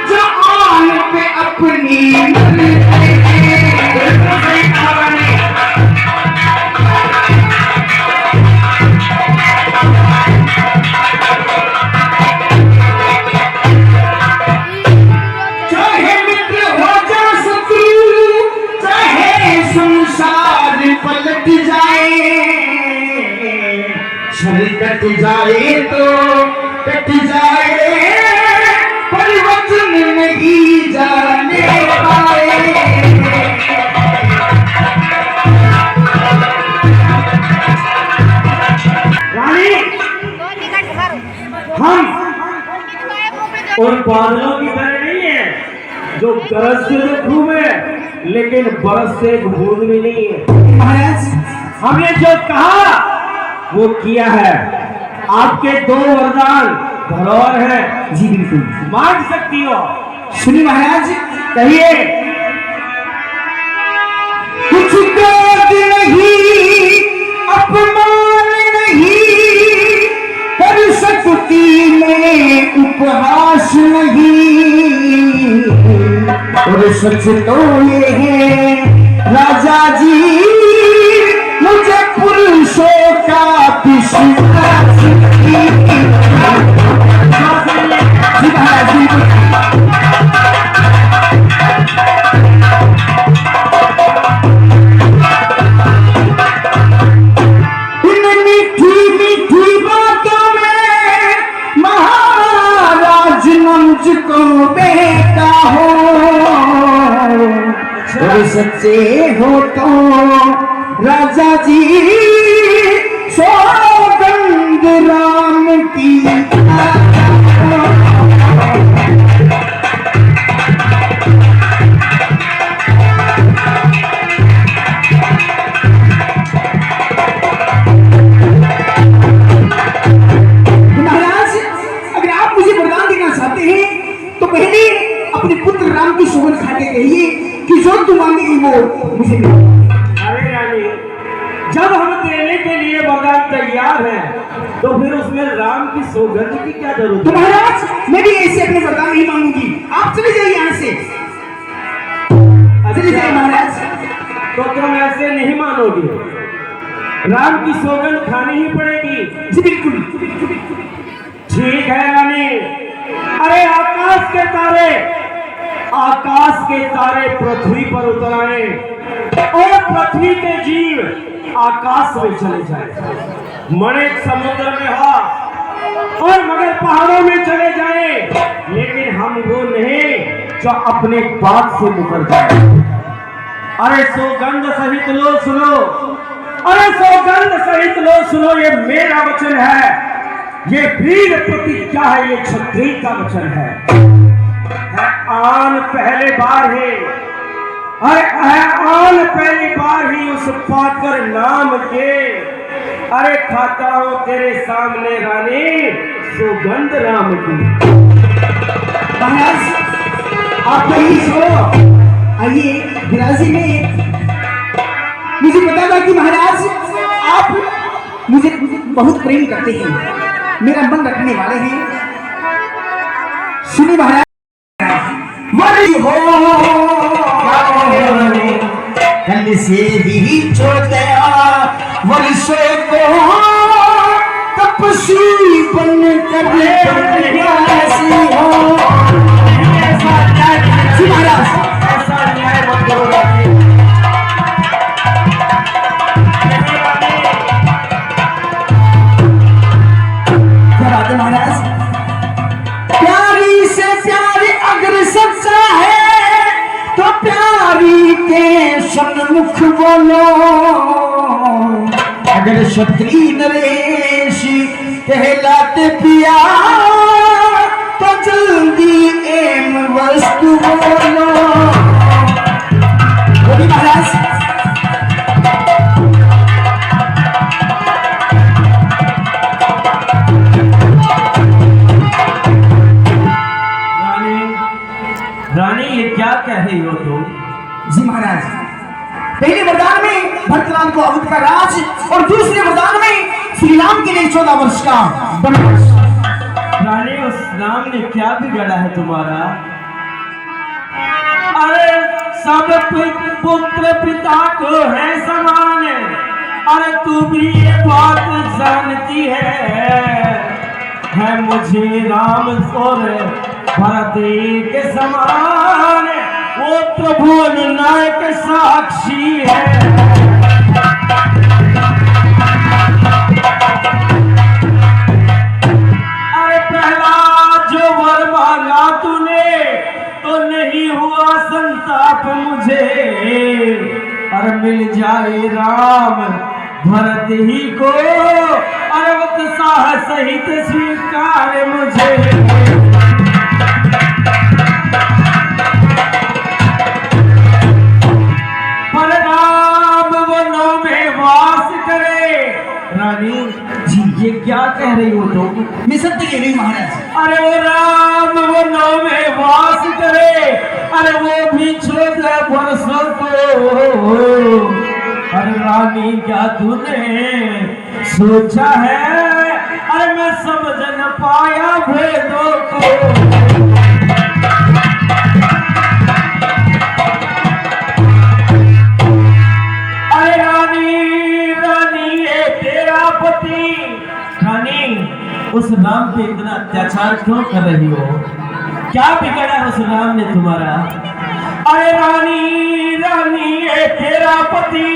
जो आन पे अपनी मरते हैं। चाहे मित्र हो जा शत्रु, चाहे संसार पलट जाए, शरीर कट जाए तो कट जाए, परिवर्तन नहीं जाने पाए। रानी, हम और बादलों की तरह नहीं है जो गरजते तो खूब है लेकिन बरसते एक बूंद भी नहीं है। महाराज, हमने जो कहा वो किया है। आपके 2 वरदान धरोहर है, जी बिल्कुल, मांग सकती हो। सुनिए महाराज, कहिए। कुछ क्रोध नहीं, अपमान नहीं, कर सकती मैं उपहास नहीं, और सच तो ये है राजा जी, मुझे पुरुषों का विश्वास नहीं। जी महाराज, इन मीठी मीठी बातों में महाराज मुझको बेटा हो, और सच्चे हो तो राजा जी सौगंध राम की। महाराज, अगर आप मुझे वरदान देना चाहते हैं तो पहले अपने पुत्र राम की सौगंध खा के कहिए कि जो तुम मांगेगी वो मुझे मिले। अरे रानी, जब हम देने के लिए वरदान तैयार हैं तो फिर उसमें राम की सौगंध की क्या जरूरत तो है? महाराज, मैं भी ऐसे अपने वरदान नहीं मांगूंगी, आप चले जाइए यहाँ से, चले जाइए महाराज। तो तुम ऐसे नहीं मानोगी, राम की सौगंध खानी ही पड़ेगी। जी बिल्कुल। ठीक है रानी। अरे आकाश के तारे पृथ्वी पर उतर आए और पृथ्वी के जीव आकाश में चले जाए, मणिक समुद्र में हो और मगर पहाड़ों में चले जाए, लेकिन हम वो नहीं जो अपने बात से मुकर जाए। अरे सौगंध सहित लो सुनो, अरे सौगंध सहित लो सुनो, ये मेरा वचन है, ये वीर प्रतिज्ञा है, ये क्षत्रिय का वचन है। आन पहले बार है, अरे आन पहली बार ही उस पाकर नाम के, अरे खाता हूं तेरे सामने रानी सुगंध राम की। महाराज, आप तो ही सो आइए विराजी में। मुझे पता था कि महाराज आप मुझे बहुत प्रेम करते हैं, मेरा मन रखने वाले हैं। सुनिए महाराज, वरी हो कल से ही छोड़ गया वर्षों को, तपस्वी बन कर प्रयासी हो। महाराज, ऐसा न्याय मत करो रानी। क्या बात है महाराज, प्यारी से प्यारी अगर सच्चा है तो प्यारी के सन्मुख बोलो, अगर क्षत्रिय नरेश कहलाते पिया तो जल्दी एम वस्तु बोलो। बोलिए महाराज। रानी ये क्या कह रही हो तुम? जी महाराज, पहले वरदान में भरतलाल को अवध का राज और दूसरे वरदान में श्री राम के लिए 14 वर्ष का वनवास। रानी उस राम ने क्या बिगाड़ा है तुम्हारा? अरे सब पुत्र पिता को है समान, अरे तू भी ये बात जानती है मुझे राम और भरत के समान, वो त्रिभुवन नायक साक्षी है। अरे पहला जो वर मांगा तूने तो नहीं हुआ संताप मुझे, अरे मिल जाए राम भरत ही को, अरे उत्साह सहित स्वीकार मुझे। पर राम वनों में वास करे। रानी जी ये क्या कह रही हो तुम? मैं सत्य कह रही हूँ महाराज। अरे वो राम वनों में वास करे, अरे वो भी 14 वर्षों को। अरे रानी क्या तूने सोचा है, अरे मैं समझ न पाया भेदों को। अरे रानी रानी ये तेरा पति। रानी उस राम पे इतना अत्याचार क्यों कर रही हो? क्या बिगड़ा उस राम ने तुम्हारा? अरे रानी रानी ये तेरा पति,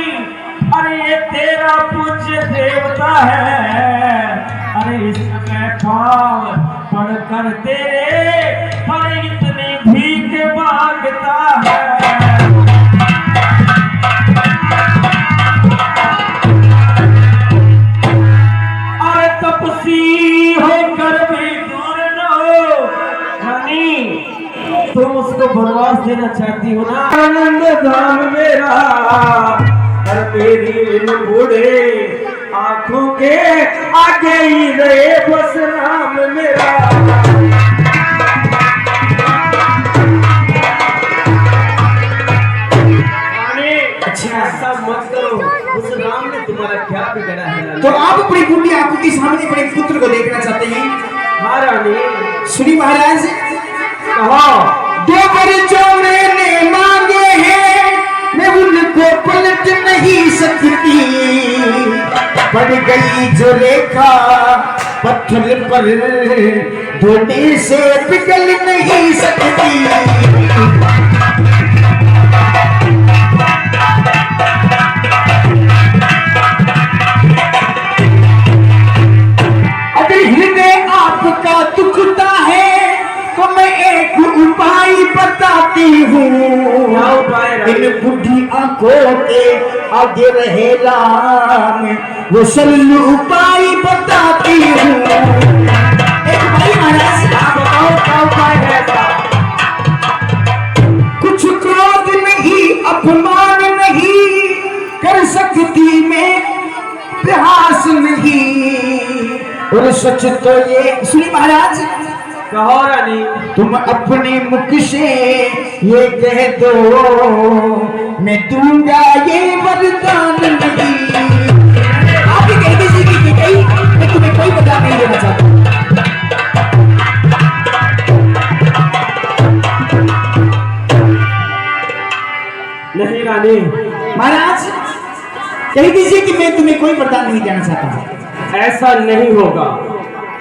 अरे ये तेरा पूज्य देवता है, अरे इसमें पाव पढ़कर तेरे पर इतनी भीख मांगता है। अरे तपसी होकर भी दूर न हो। रानी तुम उसको वनवास देना चाहती हो ना? आनंद धाम मेरा और मेरी इन बूढ़े आंखों के आगे ही रहे बस राम मेरा। अच्छा ऐसा मत करो, उस राम ने तुम्हारा क्या बिगड़ा है? तो आप अपनी बूढ़ी आंखों के सामने अपने पुत्र को देखना चाहते हैं? हाँ रानी। सुनी महाराज, कहो। 2 वर जो मैंने मांगे हैं मैं उनको पलट नहीं सकती, पड़ गई जो रेखा पत्थर पर धोने से पिघल नहीं सकती। अगर हृदय आपका दुखता है तो मैं एक उपाय बताती हूँ। इन बुढ़ी आंखों के आगे रहे राम, वो सरल उपाय बताती हूँ। एक उपाय महाराज, बताओ क्या उपाय है? कुछ क्रोध नहीं अपमान नहीं कर सकती मैं प्रयास नहीं, और सच तो ये सुनी महाराज। कहो रानी। तुम अपने मुख से ये कह दो मैं दूंगा ये वरदान नहीं। आप ही कह दीजिए कि कहीं मैं तुम्हें कोई वरदान नहीं देना चाहता। नहीं रानी। महाराज कह दीजिए कि मैं तुम्हें कोई वरदान नहीं देना चाहता। ऐसा नहीं होगा,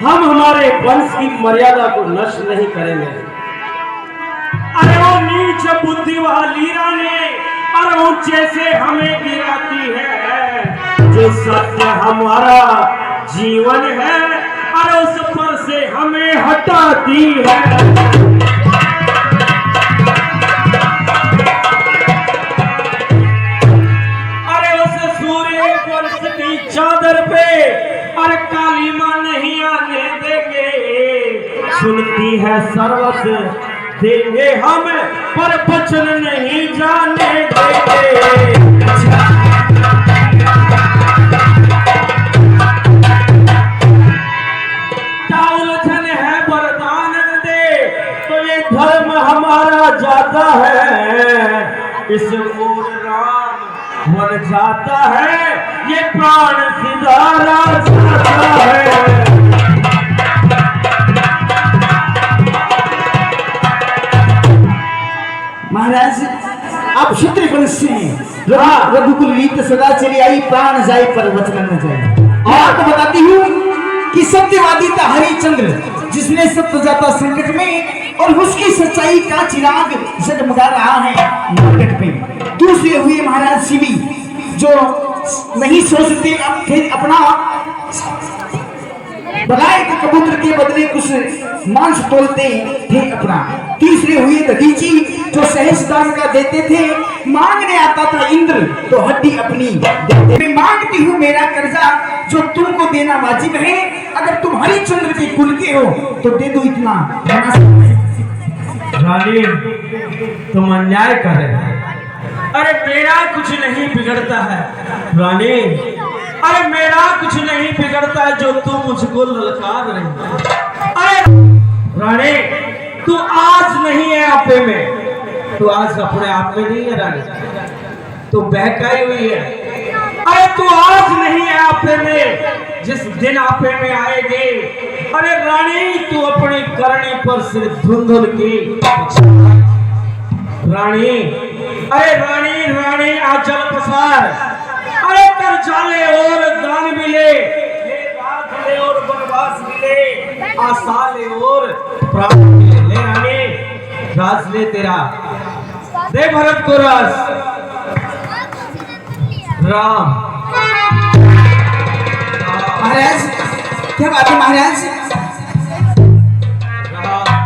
हम हमारे वंश की मर्यादा को नष्ट नहीं करेंगे। अरे वो नीच बुद्धि वाली रानी, अरे ऊंचे से हमें गिराती है। जो सत्य हमारा जीवन है, अरे उस पर से हमें हटाती है। अरे उस सूर्य वंश की चाँद है सर्वस्व देंगे हम, पर वचन नहीं जाने देंगे। क्या उलझन है वरदान दे, तो ये धर्म हमारा जाता है, इस ओर राम वन जाता है, ये प्राण सिधारा जाता है। महाराज आप क्षत्रिय वंश से हैं। रघुकुल रीत सदा चली आई, प्राण जाए पर वचन न जाए। और आपको बताती हूँ कि सत्यवादी था हरिश्चंद्र, जिसने सत्य जाता संकट में और उसकी सच्चाई का चिराग जगमगा रहा है नाटक पे। दूसरे हुए महाराज शिवी, जो नहीं सोचते अपना बगाए के कबूतर के बदले कुछ मांस तोलते थे अपना। तीसरे हुए दधीची, जो सहज दान का देते थे, मांगने आता था इंद्र तो हड्डी अपनी देते। मैं मांगती हूँ मेरा कर्जा, जो तुमको देना वाजिब है। अगर तुम हरिश्चंद्र के कुल के हो तो दे दो इतना। रानी तुम अन्याय कर रहे हो। अरे मेरा कुछ नहीं बिगड़ता है रानी, अरे मेरा कुछ नहीं बिगड़ता है जो तुम मुझको ललकार रही हो। अरे रानी तू आज नहीं है आपे में, तू आज अपने आप में नहीं है रानी, तू बहकाई हुई है। अरे तू आज नहीं है आपे में, जिस दिन आपे में आएगी, अरे रानी तू अपनी करनी पर सिर धुंधुल की रानी। अरे रानी रानी आज जल पसार, अरे कर जाले और दान मिले, रात ले और बनवास मिले, आसाले और प्राण मिले। ले रानी राज ले तेरा, दे भरत को राज। राम महाराज क्या बात है महाराज?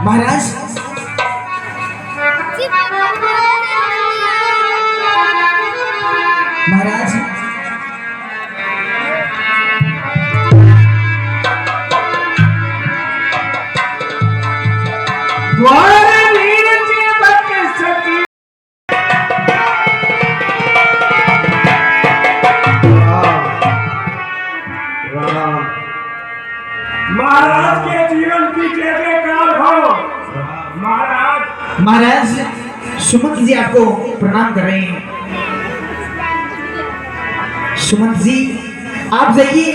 महाराज महाराज महाराज के जीवन की जय जयकार हो। महाराज महाराज सुमंत जी आपको प्रणाम कर रहे हैं। सुमंत जी आप जाइए,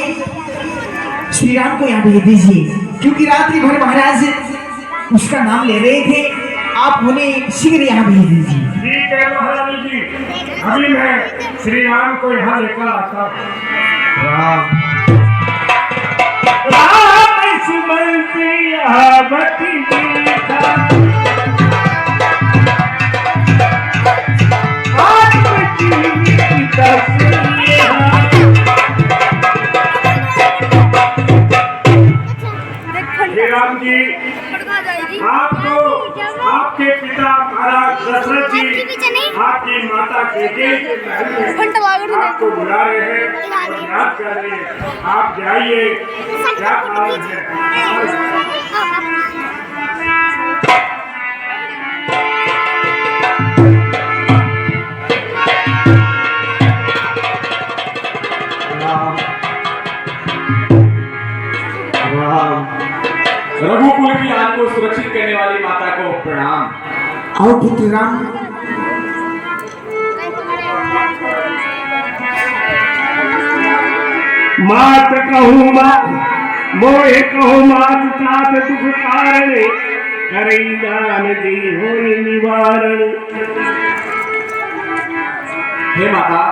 श्री राम को यहाँ भेज दीजिए, क्योंकि रात्रि भर महाराज उसका नाम ले रहे थे। आप उन्हें शीघ्र यहाँ भेज दीजिए। ठीक है महारानी जी, अभी मैं श्री राम को यहाँ लेकर आता हूँ। राम सुमंत आवती देखा, राम जी आपको आपके पिता महाराज दशरथ जी आपकी माता कैकेयी आपको बुला रहे हैं और याद कर रहे हैं। आप जाइए, क्या कारण है? रघुकुल की आन को सुरक्षित करने वाली माता को प्रणाम। आओ पुत्र राम। मात कहूँ मात मोहे कहूँ मात तात दुख कारण, करई दान दी होई निवारण। हे माता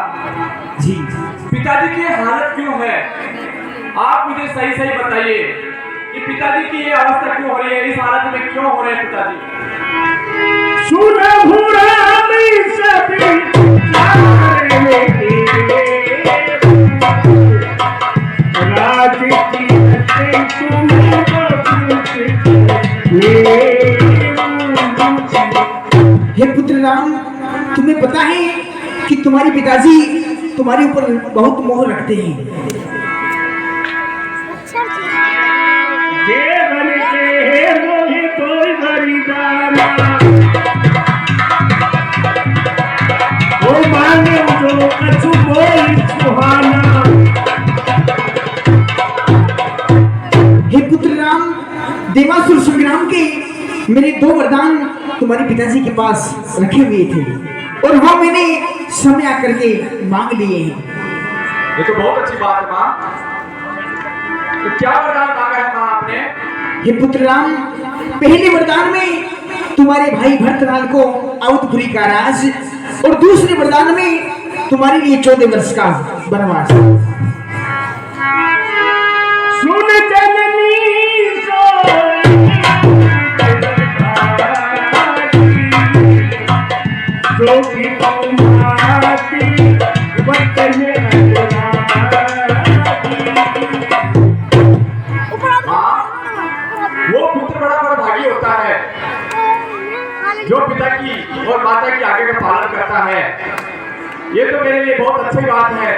जी पिताजी की हालत क्यों है? आप मुझे सही सही बताइए कि पिताजी की ये अवस्था क्यों हो रही है, इस हालत में क्यों हो रहे हैं पिताजी? सुन भूरामी सभी राज की हे पुत्र राम, तुम्हें पता है कि तुम्हारे पिताजी तुम्हारे ऊपर बहुत मोह रखते हैं। देवन के मोहि तोय बलिदाना ओ माने जो कछु बोल सुहाना। हे पुत्र राम, देवासुर संग्राम के मेरे 2 वरदान तुम्हारे पिताजी के पास रखे हुए थे और वो मैंने समय आकर के मांग लिए हैं। ये तो बहुत अच्छी बात है माँ। तो क्या वरदान मांगा है माँ आपने? हे पुत्र राम, पहले वरदान में तुम्हारे भाई भरतलाल को अवधपुरी का राज और दूसरे वरदान में तुम्हारे लिए 14 वर्ष का वनवास। सुन जननी जो की पौमाती वतन वो पुत्र बड़ा भागी होता है जो पिता की और माता की आज्ञा का पालन करता है। ये तो मेरे लिए बहुत अच्छी बात है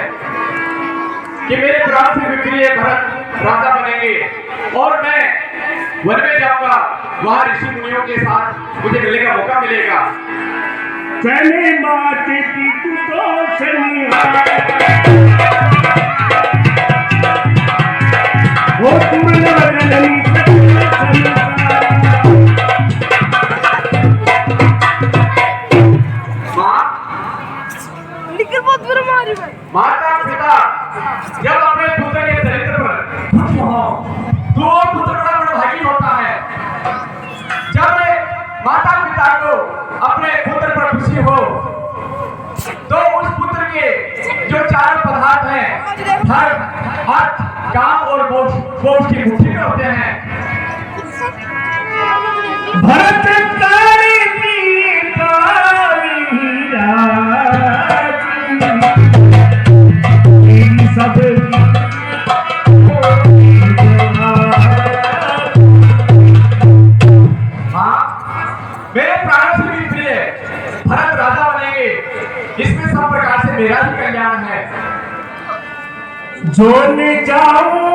कि मेरे प्राण से विप्रिय भरत राजा बनेंगे और मैं वन में जाऊंगा, वहां ऋषि मुनियों के साथ मुझे मिलने का मौका मिलेगा। चले माते की तू तो सनिहार वो तुमने बदलनी माता पिता जब अपने पुत्र के चरित्र पर खुश हो तो वो पुत्र बड़ा भागी होता है। जब माता पिता को अपने पुत्र पर खुशी हो तो उस पुत्र के जो 4 पदार्थ हैं, धर्म, अर्थ, काम और मोक्ष की मुट्ठी में होते हैं। भरत तारी सब मेरे प्राणों से भी प्रिय भरत राजा बनेंगे, इसमें सब प्रकार से मेरा भी कल्याण है। जो न जाऊं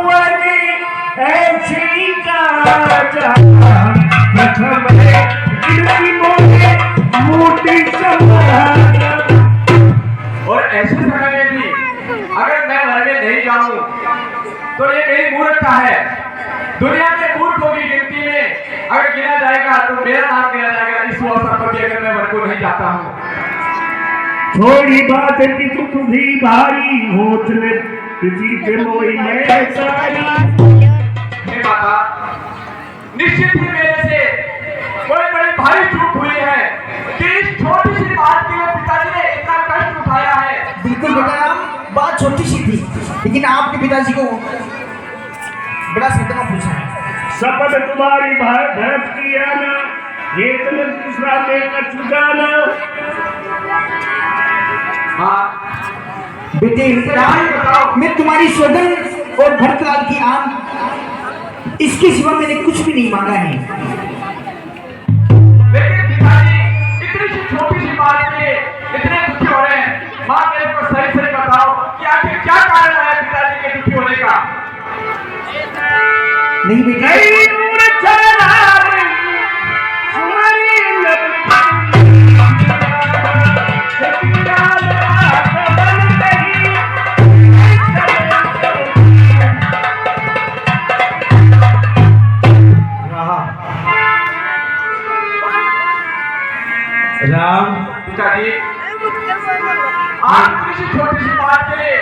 ऐसी का प्रथम है मोटी और ऐसे समय में भी अगर मैं वन में नहीं जाऊं तो ये मेरी मूर्खता है। दुनिया में मूर्खों की गिनती में अगर गिना जाएगा तो मेरा नाम गिना जाएगा। इस अवसर पर भी अगर मैं वन को नहीं जाता हूँ। थोड़ी बात की तू भी भारी होतले किसी के मोई में सारी। हे माता, निश्चित ही मेरे से कोई बड़ी भारी चूक हुई है कि इस छोटी सी बात के लिए पिताजी ने इतना कष्ट उठाया है। बिल्कुल बेटा राम, बात छोटी सी थी लेकिन आपके पिताजी को बड़ा सदमा पूछा है। शपथ तुम्हारी भरत की आना, ये तुम्हें दूसरा देकर चुकाना। हाँ बेटे राम, मैं तुम्हारी स्वगन और भरतलाल की आन, इसके सिवा मैंने कुछ भी नहीं मांगा है। लेकिन पिताजी इतनी सी छोटी सी बात में इतने दुखी हो रहे हैं। माँ मेरे को सही सही बताओ कि आखिर क्या कारण है पिताजी के दुखी होने का? नहीं बेटे, राम, पिताजी आप किसी छोटी सी बात के लिए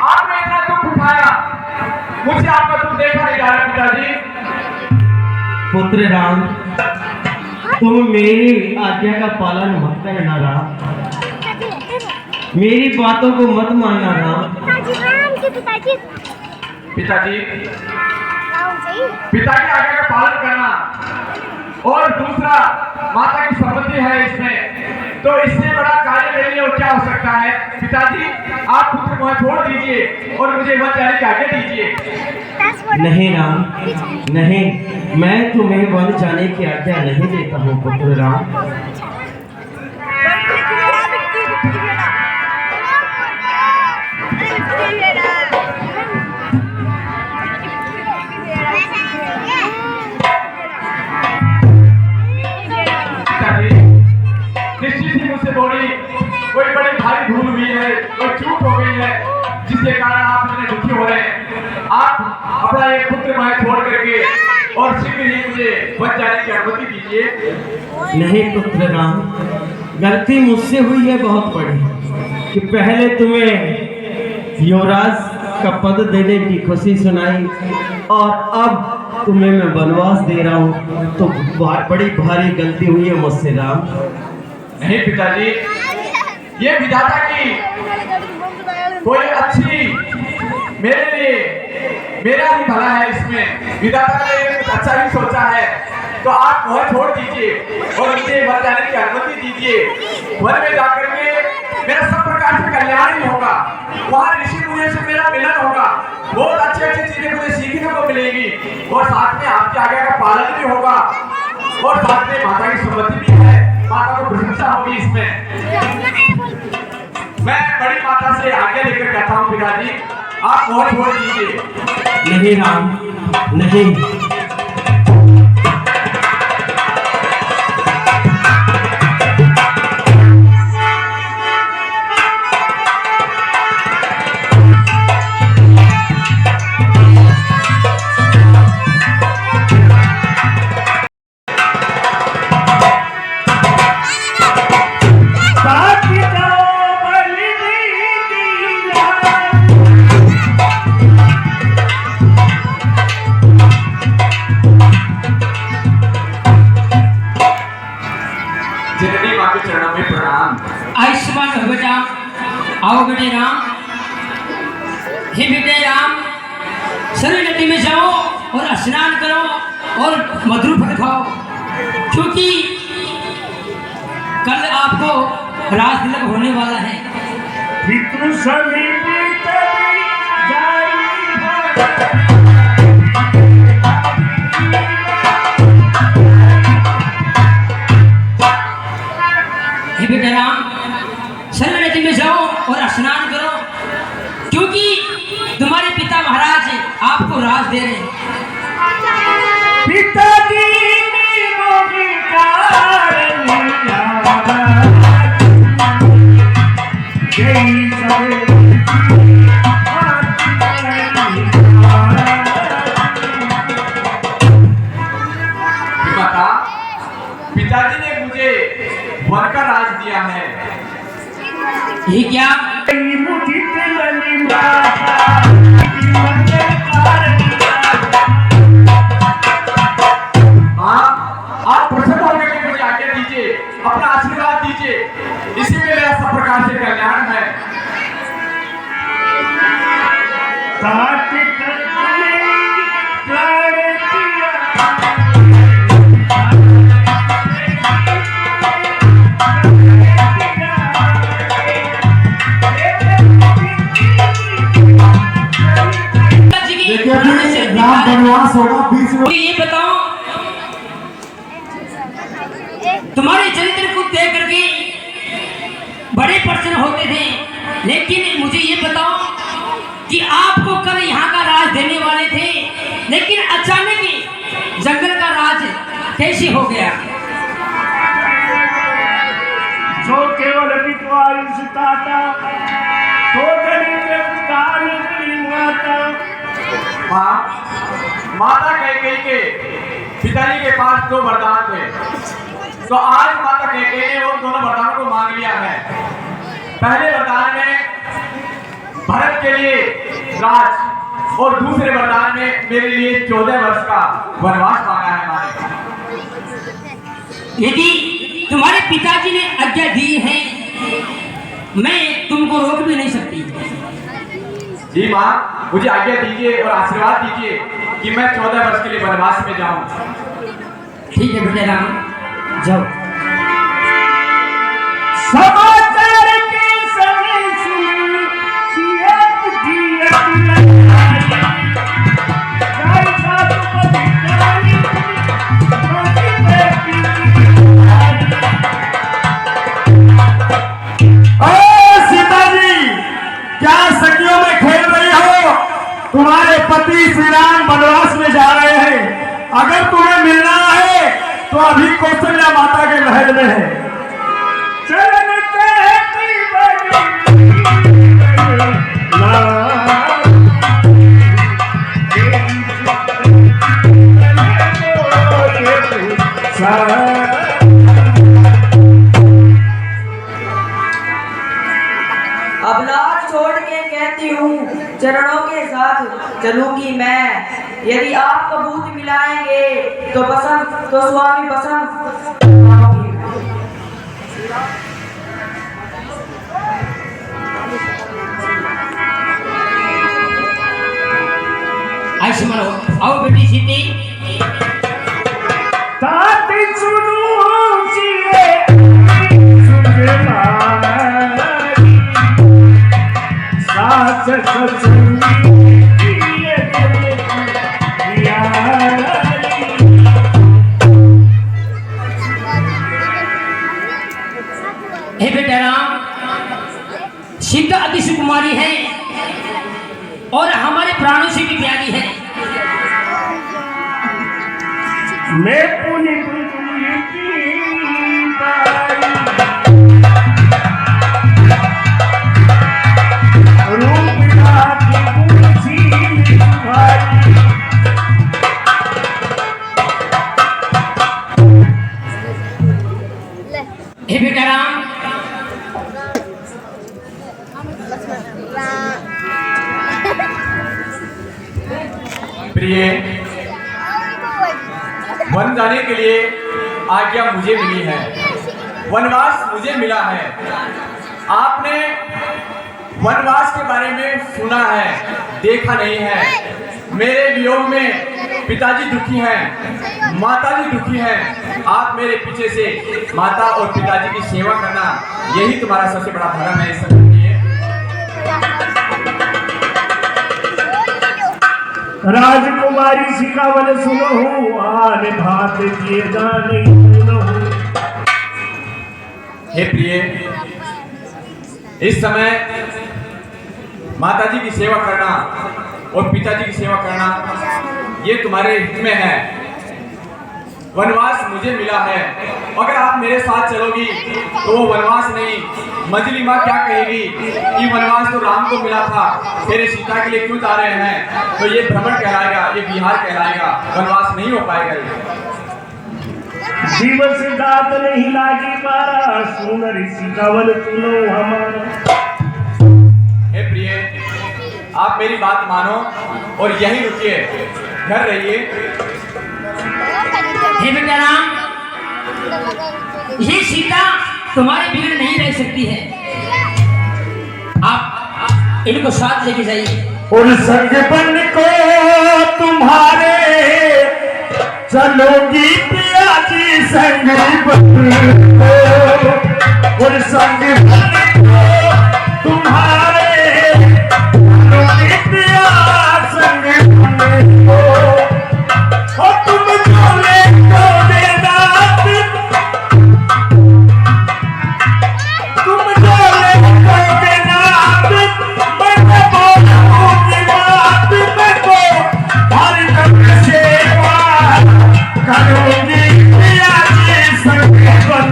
आपने इतना दुख उठाया, मुझे आपका दुख देखा नहीं जा रहा। पिताजी पुत्र राम, तुम मेरी आज्ञा का पालन मत करना राम, मेरी बातों को मत मानना राम। पिताजी पिता की आज्ञा का पालन करना और दूसरा माता की सम्मति है इसमें, तो इससे बड़ा कार्य मेरे लिए और क्या हो सकता है? पिताजी आप पुत्र को छोड़ दीजिए और मुझे वन जाने की आज्ञा दीजिए। नहीं राम, नहीं, मैं तुम्हें वन जाने की आज्ञा नहीं देता हूँ पुत्र राम। जिसके कारण आप इतने दुखी हो रहे हैं, आप अपना एक पुत्र मैं छोड़ करके और शीघ्र ही मुझे बच जाने की अनुमति दीजिए। नहीं पुत्र राम, गलती मुझसे हुई है बहुत बड़ी कि पहले तुम्हें युवराज का पद देने की खुशी सुनाई और अब तुम्हें मैं वनवास दे रहा हूँ, तो बड़ी भारी गलती हुई है मुझसे राम। नहीं पिताजी, ये विधाता की कोई अच्छी मेरे लिए मेरा ही भला है, इसमें विधाता ने कुछ अच्छा ही सोचा है। तो आप वह छोड़ दीजिए और मुझे वन जाने की अनुमति दीजिए। वन में जाकर के मेरा सब प्रकार से कल्याण ही होगा, वहाँ ऋषि मुनि से मेरा मिलन होगा, बहुत अच्छी अच्छी चीजें मुझे सीखने को मिलेगी और साथ में आपकी आज्ञा का पालन भी होगा और साथ में माता की सम्मति भी है, माता को प्रशंसा होगी इसमें। मैं बड़ी माता से आज्ञा लेकर कहता हूँ पिताजी, आप वह छोड़ दीजिए। नहीं राम, नहीं। जननी माँ के चरणों में प्रणाम। आयुष्मान हो बेटा, आओ बेटे राम। हे बेटे राम, सभी नदी में जाओ और स्नान करो और मधुर फल खाओ, क्योंकि कल आपको राज तिलक होने वाला है। पितृ समीप हे बेटा राम, सभी नदी में जाओ और स्नान करो, क्योंकि तुम्हारे पिता महाराज आपको राज दे रहे हैं। पिताजी माता, पिताजी ने मुझे वन का राज दिया है। ये क्या? आप प्रसन्न होकर के मुझे आज्ञा दीजिए, अपना आशीर्वाद दीजिए, इसी में मेरा सब प्रकार से कल्याण है। राम वनवास होगा 20 में। ये बताओ, तुम्हारे चरित्र को देख करके बड़े प्रसन्न होते थे, लेकिन मुझे ये बताओ कि आपको कल यहाँ का राज देने वाले थे, लेकिन अचानक ही जंगल का राज कैसे हो गया? जो केवल विद्वायुष ताता तो गणित काल माता। माता कैकेयी के पिताजी के पास 2 वरदान थे, तो आज माता कैकेयी ने उन दोनों वरदानों को मांग लिया है। पहले वरदान में भरत के लिए राज और दूसरे वरदान में मेरे लिए 14 वर्ष का वनवास मांगा है माँ ने। यदि तुम्हारे पिताजी ने आज्ञा दी है, मैं तुमको रोक भी नहीं सकती। जी माँ, मुझे आज्ञा दीजिए और आशीर्वाद दीजिए कि मैं 14 वर्ष के लिए वनवास में जाऊं। ठीक है बेटे राम, जाओ। समाचार के समय सुन सियत जियत जय साधुपति सीता जी, क्या सखियों में खेल रही हो? तुम्हारे पति श्री राम वनवास में जा रहे हैं, अगर तुम्हें मिलना है तो अभी कौशल्या माता के महल में है। चलन कहती बड़ी हाथ छोड़ के कहती हूँ चरणों के साथ चलूंगी मैं। यदि आप कबूत मिलाएंगे तो स्वामी बसंत मानूंगी मैं। आयुष्मान हो। आओ बेटी सीती। तात सुनू जिए सुनगे मारी सास ससुरी जिए यारी। हे बेटा राम, सीता अति सुकुमारी है और हमारे प्राणों से भी प्यारी है। मैं पुनी पुनी की बारी रूप लागी पूछी तुम्हारी। हे बेटा राम, प्रिय, वन जाने के लिए आज्ञा मुझे मिली है, वनवास मुझे मिला है। आपने वनवास के बारे में सुना है, देखा नहीं है। मेरे वियोग में पिताजी दुखी हैं, माताजी दुखी हैं। आप मेरे पीछे से माता और पिताजी की सेवा करना, यही तुम्हारा सबसे बड़ा धर्म है। इस राजकुमारी सिखावन सुनो आन भात किए जाने सुनो। हे प्रिय, इस समय माताजी की सेवा करना और पिताजी की सेवा करना ये तुम्हारे हित में है। वनवास मुझे मिला है, अगर आप मेरे साथ चलोगी तो वो वनवास नहीं, मंजली माँ क्या कहेगी कि वनवास तो राम को मिला था, तेरे सीता के लिए क्यों जा रहे हैं? तो ये भ्रमण कहलाएगा, ये बिहार कहलाएगा, वनवास नहीं हो पाएगा। दिवस रात नहीं लागी मारा सुनर सिखावन सुनो हमारा। हे प्रिय, आप मेरी बात मानो और यहीं रुकिए, घर रहिए। हे बेटा राम, ये सीता तुम्हारे बिगड़ नहीं रह सकती है। आप इनको साथ लेके जाइए। और संग बन को तुम्हारे चलोगी पिया जी संग बन को। और संग बन को तुम्हारे चलोगी पिया संग बन को। और तुम चले तो देना, तुम चले तो देना, मैं बोलूंगी बात मैं को हर दम सेवा करूंगी पिया जी संग बन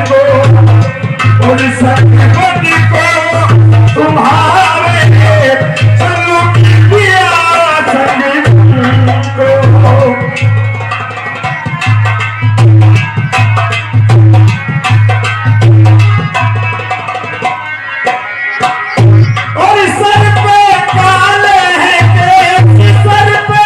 को। और संग बन को तुम्हारे चलूंगी पिया संग बन को। और सर पे काले हैं के सर पे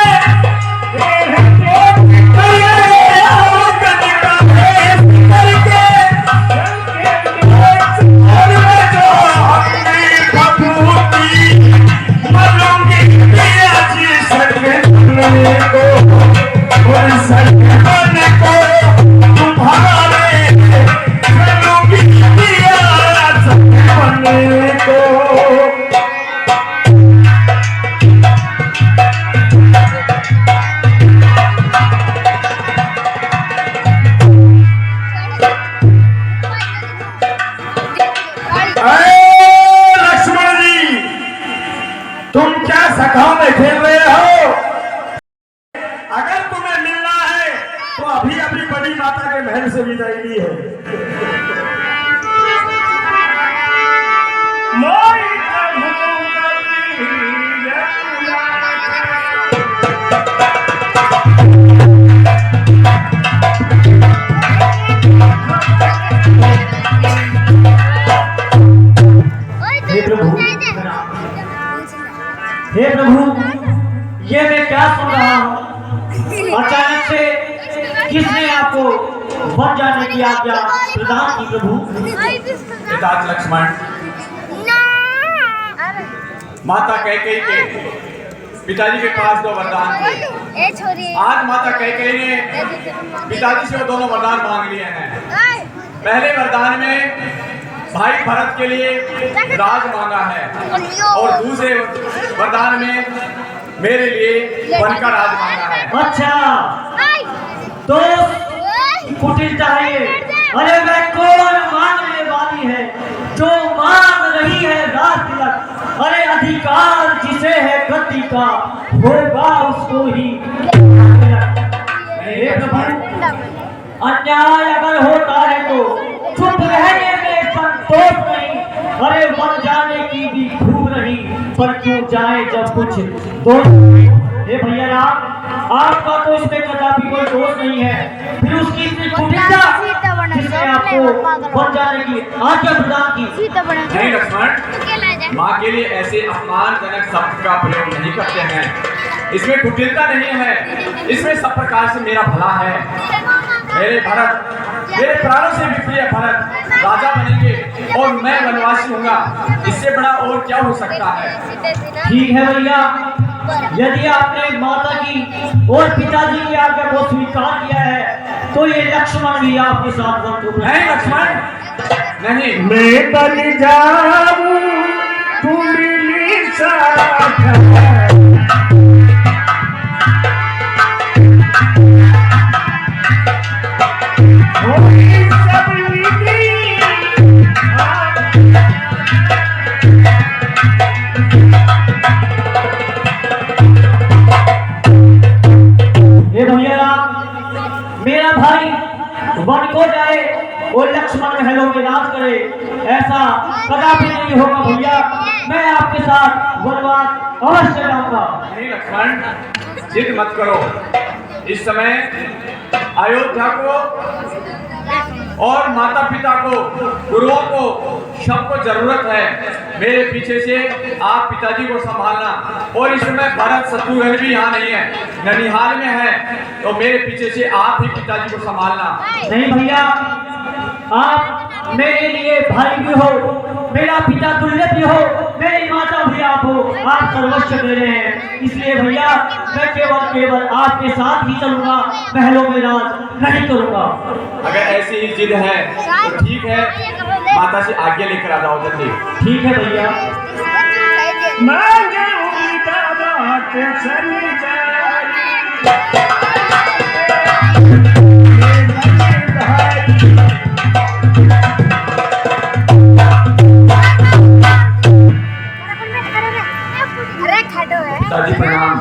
लक्ष्मण जी, तुम क्या सखाओ में खेल रहे हो? अगर तुम्हें मिलना है तो अभी अभी बड़ी माता के महल से विदाई ली है। मोई देना। हे प्रभु, ये मैं क्या सुन रहा हूँ? अचानक से किसने आपको वन जाने की आज्ञा प्रदान की प्रभु? पिताजी लक्ष्मण, माता कैकेयी के पिताजी के पास 2 वरदान थे। आज माता कैकेयी ने पिताजी से वो दोनों वरदान मांग लिए हैं। पहले वरदान में भाई भरत के लिए राज मांगा है और दूसरे वरदान में मेरे लिए वन का राज मांगा है। अच्छा, तो कुटिलता है ये। अरे मैं कौन मांगने वाली है जो मांग रही है राज तिलक। अरे अधिकार जिसे है गति का होगा उसको ही। हे प्रभु, अन्याय अगर होता है तो चुप रहने में संतोष नहीं। अरे वन जाने की भी भूख नहीं, पर क्यों जाए जब कुछ दोष। हे भैया राम, आपका तो इसमें कदापि कोई दोष नहीं है, फिर उसकी इतनी कुटिलता जिसने आपको वन जाने की आज्ञा प्रदान की। नहीं लक्ष्मण, माँ के लिए ऐसे अपमानजनक शब्द का प्रयोग नहीं करते हैं। इसमें कुटिलता नहीं है, इसमें सब प्रकार से मेरा भला है। मेरे भरत, मेरे प्राणों से भी प्रिय भरत राजा बनेंगे और मैं वनवासी होऊंगा। इससे बड़ा और क्या हो सकता है? ठीक है भैया, यदि आपने माता की और पिताजी की आज्ञा को स्वीकार किया है तो ये लक्ष्मण भी आपके साथ नहीं लक्ष्मण, नहीं। मैं बन जाऊं तू मिली साथ। मेरा भाई वन को जाए और लक्ष्मण महलों में राज करे, ऐसा कदापि नहीं होगा भैया। मैं आपके साथ वनवास अवश्य जाऊंगा। नहीं लक्ष्मण, जिद मत करो। इस समय अयोध्या को और माता पिता को, गुरुओं को, सबको जरूरत है। मेरे पीछे से आप पिताजी को संभालना। और इस समय भरत शत्रुघ्न भी यहाँ नहीं है, ननिहाल में है, तो मेरे पीछे से आप ही पिताजी को संभालना। नहीं भैया, आप मेरे लिए भाई भी हो, मेरा पिता तुल्य भी हो, मेरी माता भी आप हो। आप सर्वस्व मेरे हैं, इसलिए भैया मैं केवल आपके साथ ही चलूंगा, महलों में राज नहीं करूंगा। अगर ऐसी ही जिद है तो ठीक है, माता से आज्ञा लेकर आ जाओ जल्दी। ठीक है भैया। पिताजी प्रणाम।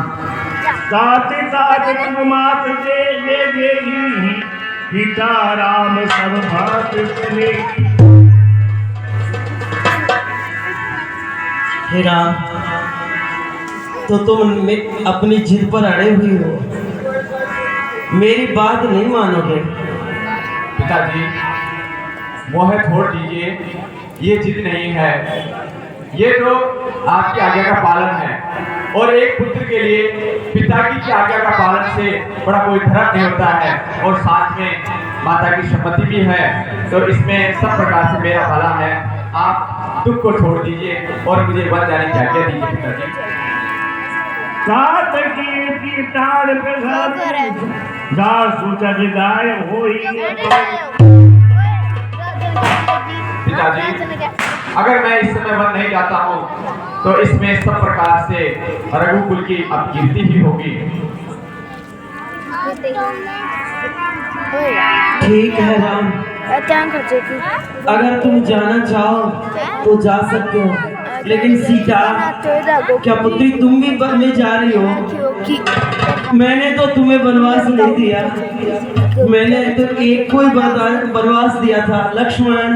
साथ साथ तुम मात ले देगी, पिता राम सब भात चले। हे राम, तो तुम अपनी जिद पर अड़े हुए हो, मेरी बात नहीं मानोगे? पिताजी मोह छोड़ दीजिए, ये जिद नहीं है, ये तो आपकी आज्ञा का पालन है। और एक पुत्र के लिए पिताजी की आज्ञा का पालन से बड़ा कोई धर्म नहीं होता है। और साथ में माता की सम्मति भी है, तो इसमें सब प्रकार से मेरा भला है। आप दुख को छोड़ दीजिए और मुझे वन जाने की आज्ञा दीजिए पिताजी। सात की ताड़ पे दासु जगाए होई। पिताजी, अगर मैं इस समय वन नहीं जाता हूँ तो इसमें सब प्रकार से रघुकुल की अपकीर्ति ही होगी। ठीक है राम, अगर तुम जाना चाहो तो जा सकते हो, लेकिन सीता, क्या पुत्री तुम भी वन में जा रही हो? मैंने तो तुम्हें वनवास नहीं दिया, मैंने तो एक कोई वनवास दिया था। लक्ष्मण,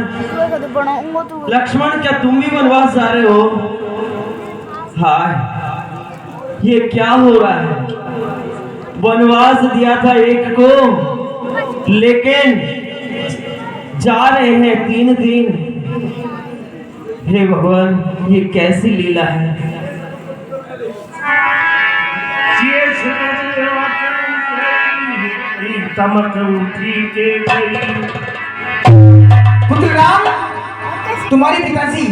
लक्ष्मण, क्या तुम भी वनवास जा रहे हो? हाँ, ये क्या हो रहा है? वनवास दिया था एक को, लेकिन जा रहे हैं 3 दिन। हे भगवान, ये कैसी लीला है। तमक उठी के गई। पुत्र राम, तुम्हारे पिताजी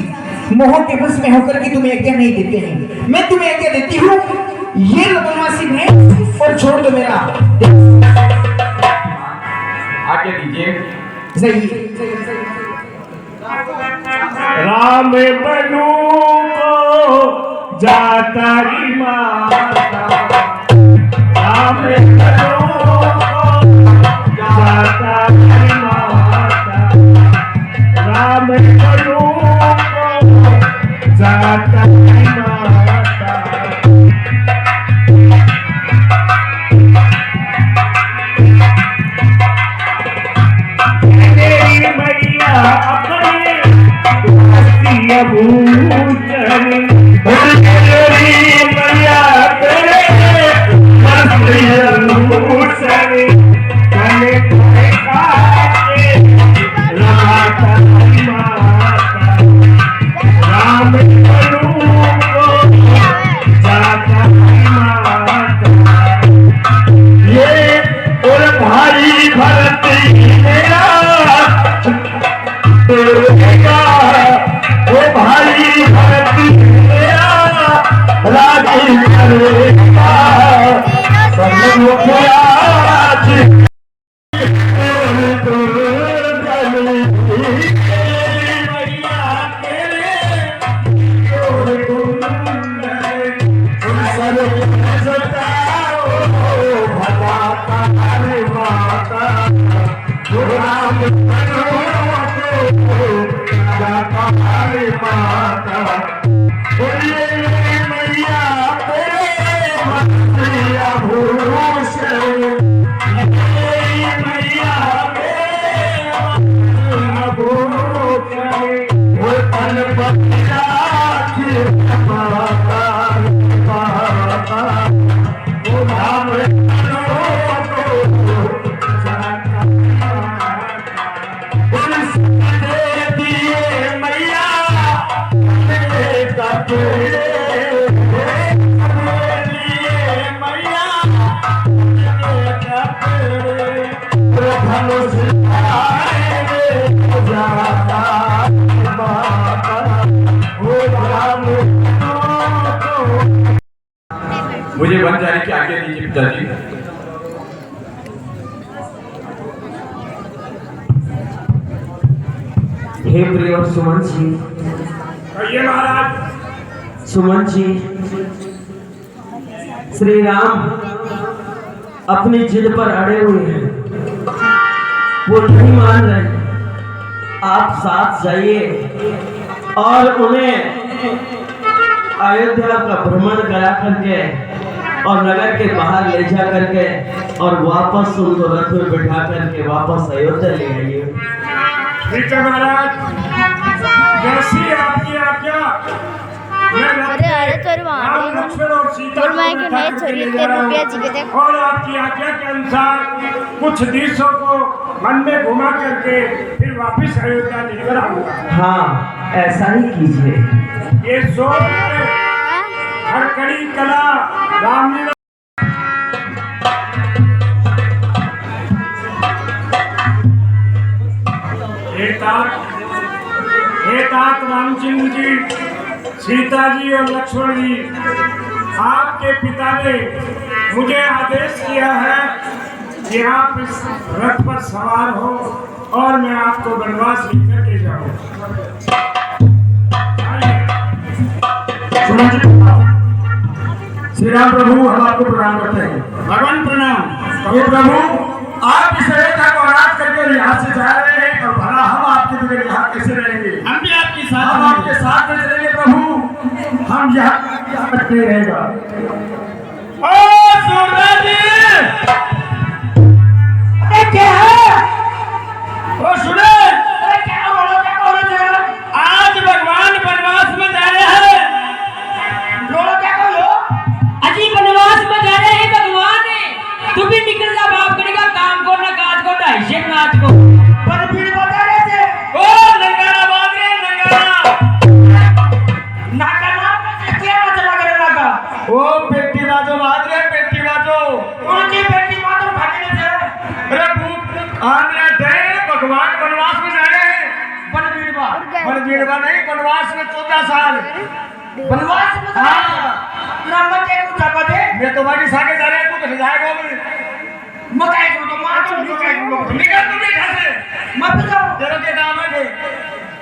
मोह के बस में होकर के तुम्हें आज्ञा नहीं देते हैं। मैं तुम्हें आज्ञा देती हूँ, ये लो बनवासी भेंट और छोड़ दो मेरा। आज्ञा दीजिए। जाइए। राम बनू को जाता ही माता, राम बनू को जाता ही माता, राम बनू को जाता ही माता। मेरी मैया अपने भूषण, मेरी मैया तेरे भूषण, कने काटे राता माता, राम बनू को जाता माता। ये और भाई भरत मेरा वो भाई भरत मेरा राजी करेगा मुझे वन जाने की आज्ञा दीजिए पिताजी। हे प्रिय और सुमन जी, कहिए महाराज। सुमन जी, श्री राम अपनी जिद पर अड़े हुए हैं, वो नहीं मान रहे। आप साथ जाइए और उन्हें अयोध्या का भ्रमण करा करके और नगर के बाहर ले जा करके और वापस उनको रथ में बैठा करके वापस अयोध्या ले आइए। ठीक है महाराज, जैसी आपकी आज्ञा। राम लक्ष्मण और सीता और आपकी आज्ञा के अनुसार कुछ देशों को मन में घुमा करके फिर वापिस अयोध्या लेकर आऊंगा। हाँ, ऐसा ही कीजिए। ये सोच हर कड़ी कला रामलीला। हे तात रामचंद्र जी, सीता जी और लक्ष्मण जी, आपके पिता ने मुझे आदेश किया है कि आप इस रथ पर सवार हो और मैं आपको वनवास लेकर के जाऊं। श्री राम प्रभु, हम आपको प्रणाम करते हैं। भगवान प्रणाम। ये प्रभु, आप इस अयोध्या को आराध करके यहाँ से जा रहे हैं और भला हम आपके बगैर यहाँ कैसे रहेंगे? हम भी आपके साथ, हम आपके साथ में चलेंगे प्रभु। हम यहाँ तक नहीं रहेगा। क्या है? ओ सुने, आज भगवान वनवास में जा रहे हैं। अजी वनवास में जा रहे हैं भगवान। तू भी निकल जा, बाप करेगा काम को, ना काज को, ना हिस्से नाच को। पर भीड़ बता रहे थे। ओ नंगारा बाज रहे, नंगारा। वो पेटी बाजो बाज रहे पेटी बाजो उनकी बेटी मातो भागी से अरे भूख आंध्र थे भगवान वनवास में जा रहे हैं बनबीड़वा नहीं वनवास में 14 साल वनवास में हाँ ब्रह्म के को जब दे मैं तुम्हारी सागे जा रहे हैं तू तो जाएगा भी मकाई को तो मार तो निकल तुम यहाँ से मत जाओ तेरे के काम है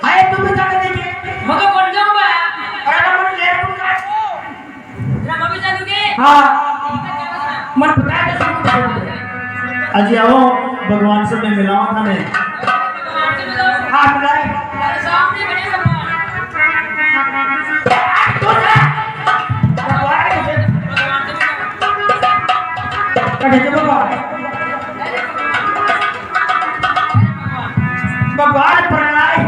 हाय तुम भी जाके देखिए मगर कौन जाऊंगा अरे ना मन ले तुम का ना मम्मी जादूगे हां मन बता दे सब अजी आओ भगवान से मैं मिला था मैं हां मिलाए सामने बने भगवान तो जा भगवान से कटे के भगवान प्रणाम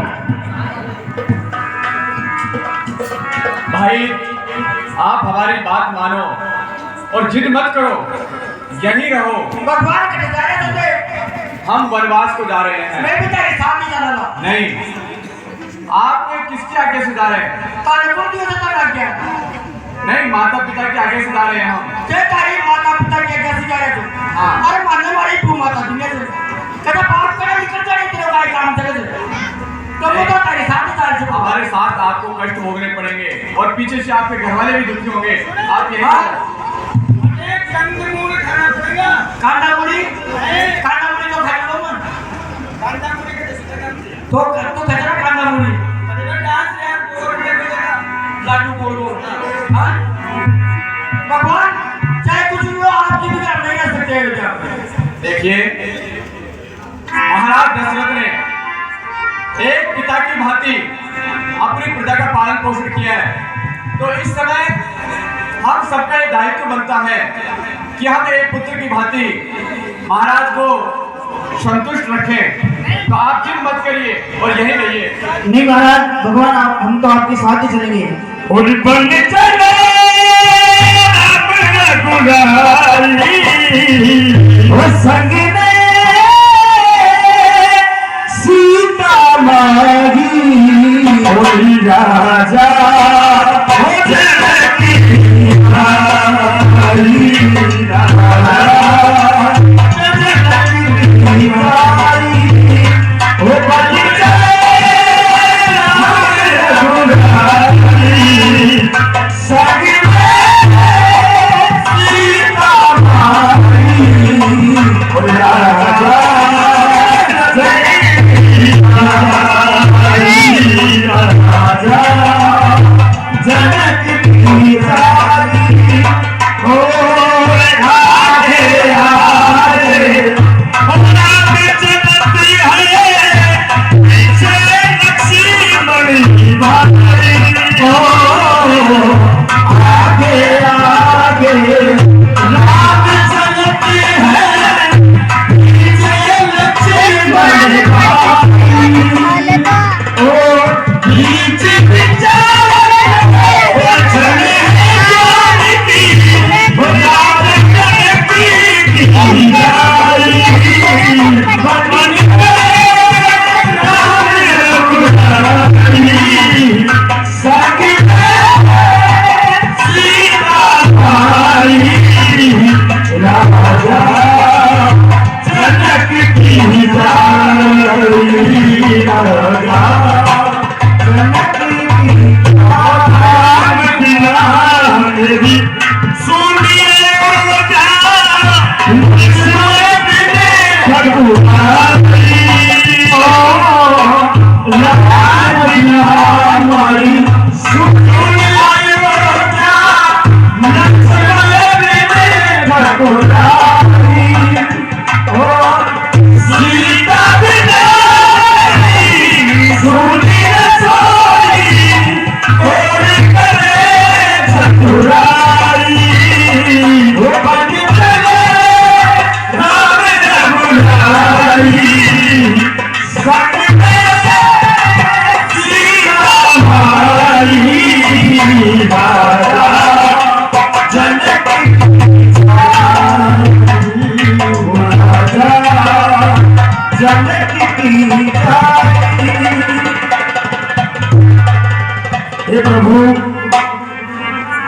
भाई आप हमारी बात मानो और जिद मत करो, यहीं रहो। भगवान के जा रहे थे हम वनवास को जा रहे हैं। मैं भी तेरे साथ ही जाना था नहीं, आप किसके आगे से जा रहे हैं? तारे को क्यों जाता लग गया नहीं, माता पिता के आगे से जा रहे हैं हम। ते तारी माता पिता के कैसे जा रहे तू हाँ। अरे मानने वाली तू माता दुनिया से कहता बाप करे निकल जाए तेरे भाई काम चले तो वो तो तेरे साथ ही जा रहे हमारे साथ आपको कष्ट भोगने पड़ेंगे और पीछे से आपके घर वाले भी दुखी होंगे। आप यहीं रहो। कांदा मुड़ी तो खाई लो मन तो कचरा कांदा मुड़ी लाडू गोल गोल हाँ भगवान चाहे कुछ भी हो आपकी भी कर नहीं कर सकते हो क्या देखिए, महाराज दशरथ ने एक पिता की भांति अपनी प्रजा का पालन पोषण किया है, तो इस समय हम सबका ये दायित्व बनता है कि हम एक पुत्र की भांति महाराज को संतुष्ट रखें। तो आप जिद मत करिए और यहीं रहिए। नहीं महाराज भगवान हम तो आपके साथ ही चलेंगे। और बन चले अपना गुलाली वो संग में सीता मारी कोई राजा Oh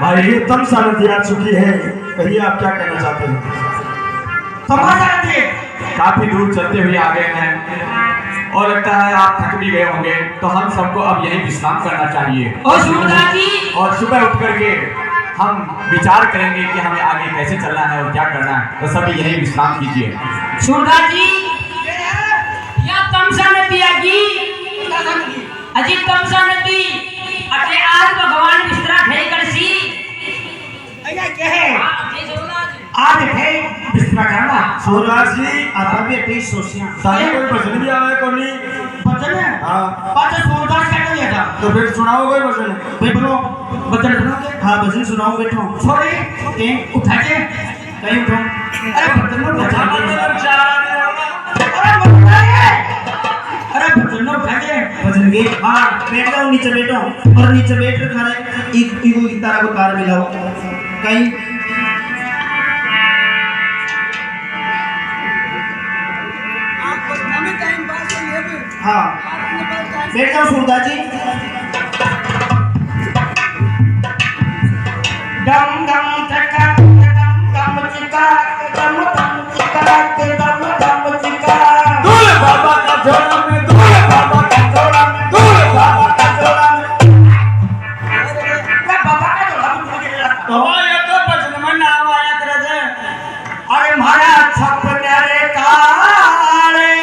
भाई एकदम शांति आ चुकी है, कहिए आप क्या कहना चाहते हैं? समाचार थे काफी दूर चलते हुए आ गए हैं और लगता है आप थक भी गए होंगे, तो हम सबको अब यही विश्राम करना चाहिए। और सूरदास जी, और सुबह उठ करके हम विचार करेंगे कि हमें आगे कैसे चलना है और क्या करना है, तो सभी यही विश्राम कीजिए। सूरदास जी, या तमसा नदी आगी, अजी तमसा नदी अटे आज भगवान बिस्तरा ठे करसी। क्या है आज है बिस्तर करना? सूरदास जी आता भी अटे सोचिया सारे कोई भजन भी आवे कोनी? बचन है हाँ पाचा सूरदास क्या कर था? तो फिर सुनाओ कोई भजन। बैठो। बचन सुना के हाँ भजन सुनाओ, बैठो। छोड़ी के उठा के कहीं उठो। अरे बचन में बचा अरे बचन में उठा के भजन के हाँ बैठ जाओ, नीचे बैठो और नीचे बैठ कर खाने इगो गिटार को कार मिलाओ कहीं। हाँ बैठ जाओ सूरदास जी। दम दम चका दम दम चिका दम दम चिका दम दम चिका दूल्हे बाबा का झोला में, दूल्हे बाबा का झोला में, दूल्हे बाबा का झोला में। मैं बाबा का झोला में मुझे ले रहा तो ये तो भजन में नाम आया तेरे से। अरे महाराज छपने रे काले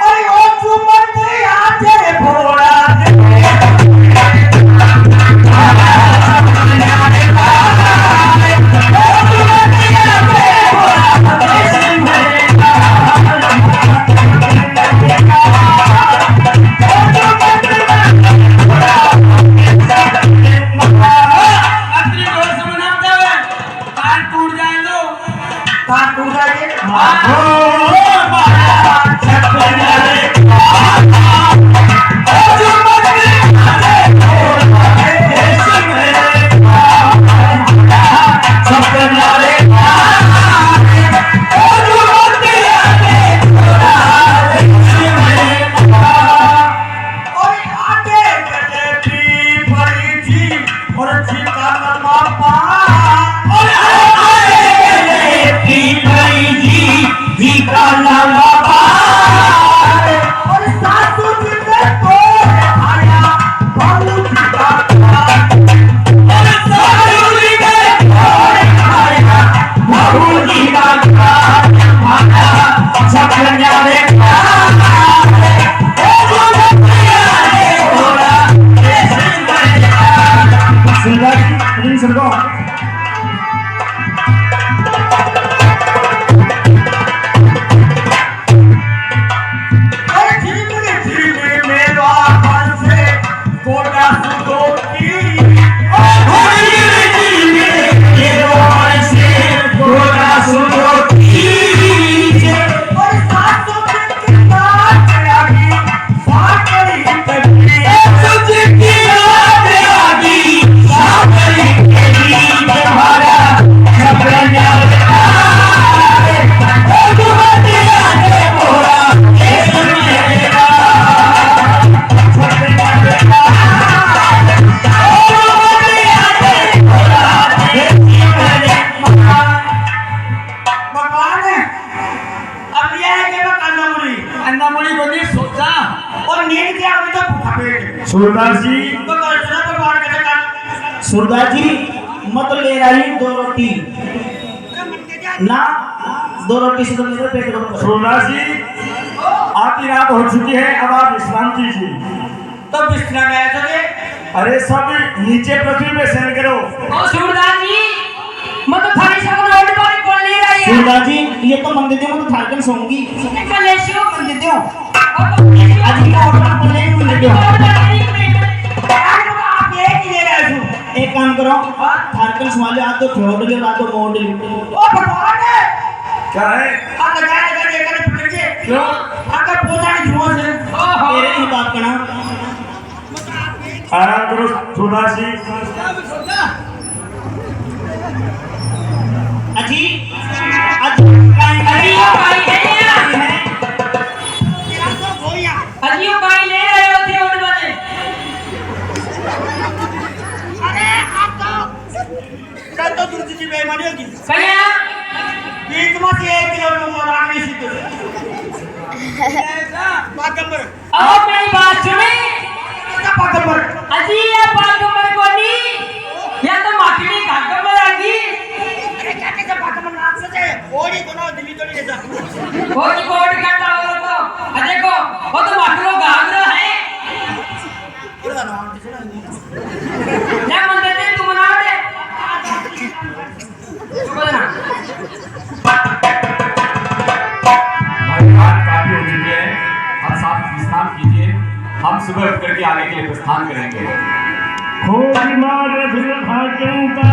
अरे ओ चुमन आते भोला सूरदास जी, सूरदास जी मत ले रही 2 रोटी ना, 2 रोटी से तो मेरे पेट को। सूरदास जी आपकी रात हो चुकी है, अब आप विश्राम कीजिए। तो बिस्तर गया थे? अरे सब नीचे पृथ्वी पे शयन करो। और सूरदास जी, मैं तो थारी सब रोड पर बोल नहीं रही है। सूरदास जी ये तो मंदिर में तो थारकन सोऊंगी। कलेशियो मंदिर दो और आज की होटल पर ले मंदिर दो। आप एक ही ले रहे हो। एक काम करो, थारकन संभाले, आज तो छोड़ ले, रात तो मोड़ ले। ओ भगवान है क्या है? आप लगा देखकर पकड़ के क्यों? आपका पोता नहीं जुआ से तेरे ही बात करना। आराम करो सूरदास जी। अजी अजियो काई ले रहे हो थे और बने। अरे आप तो तुझी बेईमानी होगी कया बीच में से 1 किलो नंबर आगे सीधे पागंबर अब मेरी बात सुने पागंबर अजी ये पागंबर कोनी या तो माकड़ी गागंबर आगी अरे क्या कैसे पागंबर नाम से ओडी कोनो दिल्ली तो नहीं जा कोई कोड करता हो तो देखो वो तो माकड़ो गागरो है क्या मन देते तुम ना दे बोलना रात काफी हो चुकी है, अब साथ विश्राम कीजिए। हम सुबह उठ करके आगे के लिए प्रस्थान करेंगे। खोज मार फिर भाग्यों का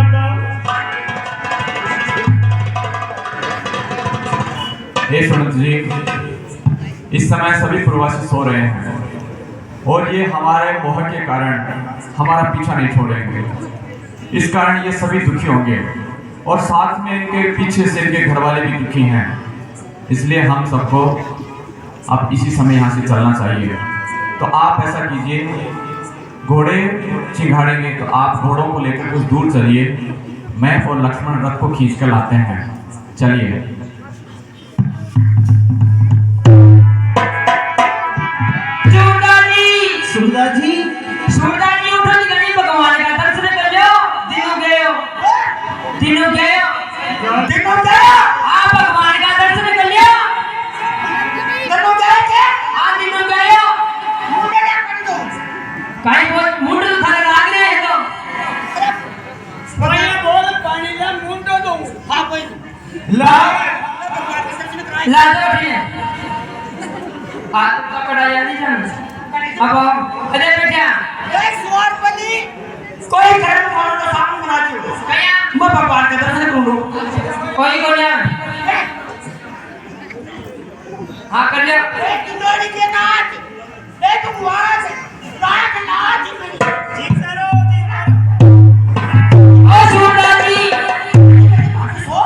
हे सुनत जी, इस समय सभी प्रवासी सो रहे हैं और ये हमारे मोह के कारण हमारा पीछा नहीं छोड़ेंगे। इस कारण ये सभी दुखी होंगे और साथ में इनके पीछे से इनके घर वाले भी दुखी हैं। इसलिए हम सबको अब इसी समय यहाँ से चलना चाहिए। तो आप ऐसा कीजिए, घोड़े चिंघाड़ेंगे तो आप घोड़ों को लेकर कुछ दूर चलिए, मैं और लक्ष्मण रथ को खींच कर लाते हैं। चलिए। सुभद्रा जी सुमदानी उठो नी गणी भगवान का दर्शन कर लो। दिनों गयो दिनों गया आप भगवान का दर्शन कर लियो। दिनों गया क्या आ दिनों गयो मुंडे क्या कर दो काई बहुत मुंड तो थारे लाग रहे है तो पर ये बोल पानी ले मुंडो दो हां कोई ला ला दो ठीक है आ तो कड़ाया नहीं जान अब अरे बेटा एक सुवार पली कोई कर्म करो तो सामने बना दो कया मैं भगवान का दर्शन करूंगा कोई को ना हां कर लियो एक किलोड़ी के नाच एक वाज राख नाच मेरी ठीक करो ओ सुमदानी सो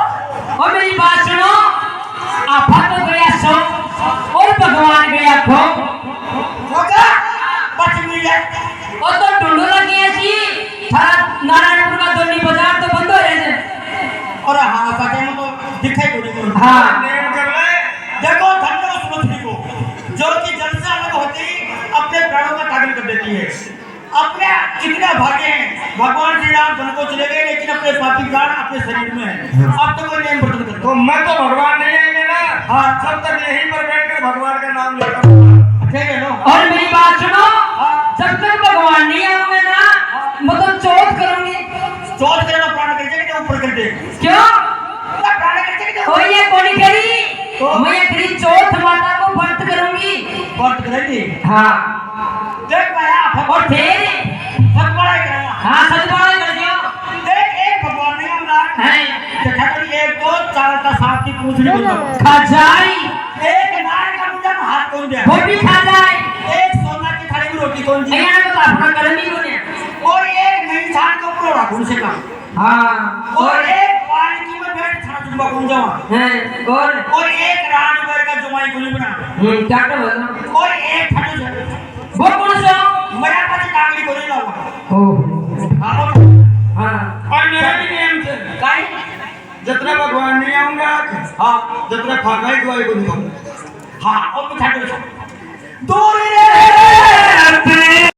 और मेरी बात सुनो आफत गया सो और भगवान गया खो होगा बच मिले ओ तो ढूंढो लगी ऐसी थारा नारायणपुर का दोनी बाजार तो बंद हो रहे थे और हां सके में तो दिखाई को नहीं हाँ नेम कर ले। देखो धन्य सुमति को जो कि जल से अलग होती अपने प्राणों का त्याग कर देती है। अपने कितने भागे हैं भगवान श्री राम वन को चले गए लेकिन अपने पापी प्राण अपने शरीर में है। अब तो कोई नेम बदल कर तो मैं तो भगवान नहीं आएंगे ना। हाँ। सब तक यहीं पर बैठकर भगवान का नाम लेकर ठीक है लो और मेरी बात सुनो जब तक भगवान नहीं आओगे ना मतलब चौथ करूंगी चौथ करना प्राण कर देंगे ऊपर कर दे क्यों प्राण कर देंगे ओ ये कौन करी मैं ये करी चौथ माता को व्रत करूंगी व्रत करेंगे हाँ देख पाया और फिर भगवान करेगा हाँ सच बड़ा कर दियो देख एक भगवान नहीं हम लाग है देखा करी एक दो चार का सांप की पूंछ नहीं बोलता खजाई एक नार का मुंडा में हाथ कौन दिया वो भी खा जाए एक सोना की थाली में रोटी कौन दी यहाँ तो अपना कर्म ही कोने और एक नई इंसान को ऊपर रखूं से काम हाँ और एक पालकी में बैठ थाना जुड़वा कौन जावा हैं और एक रान बैठ का जुमाई गोली बना क्या कर बोलना और एक फटो से वो कौन सा मेरा पास कांगड़ी गोली लाऊंगा ओ हाँ हाँ और मेरा भी नियम से काई जितना भगवान नहीं आऊंगा हाँ जितना फाका ही दुआई को नहीं आऊंगा। हाँ और पिछा दूर रे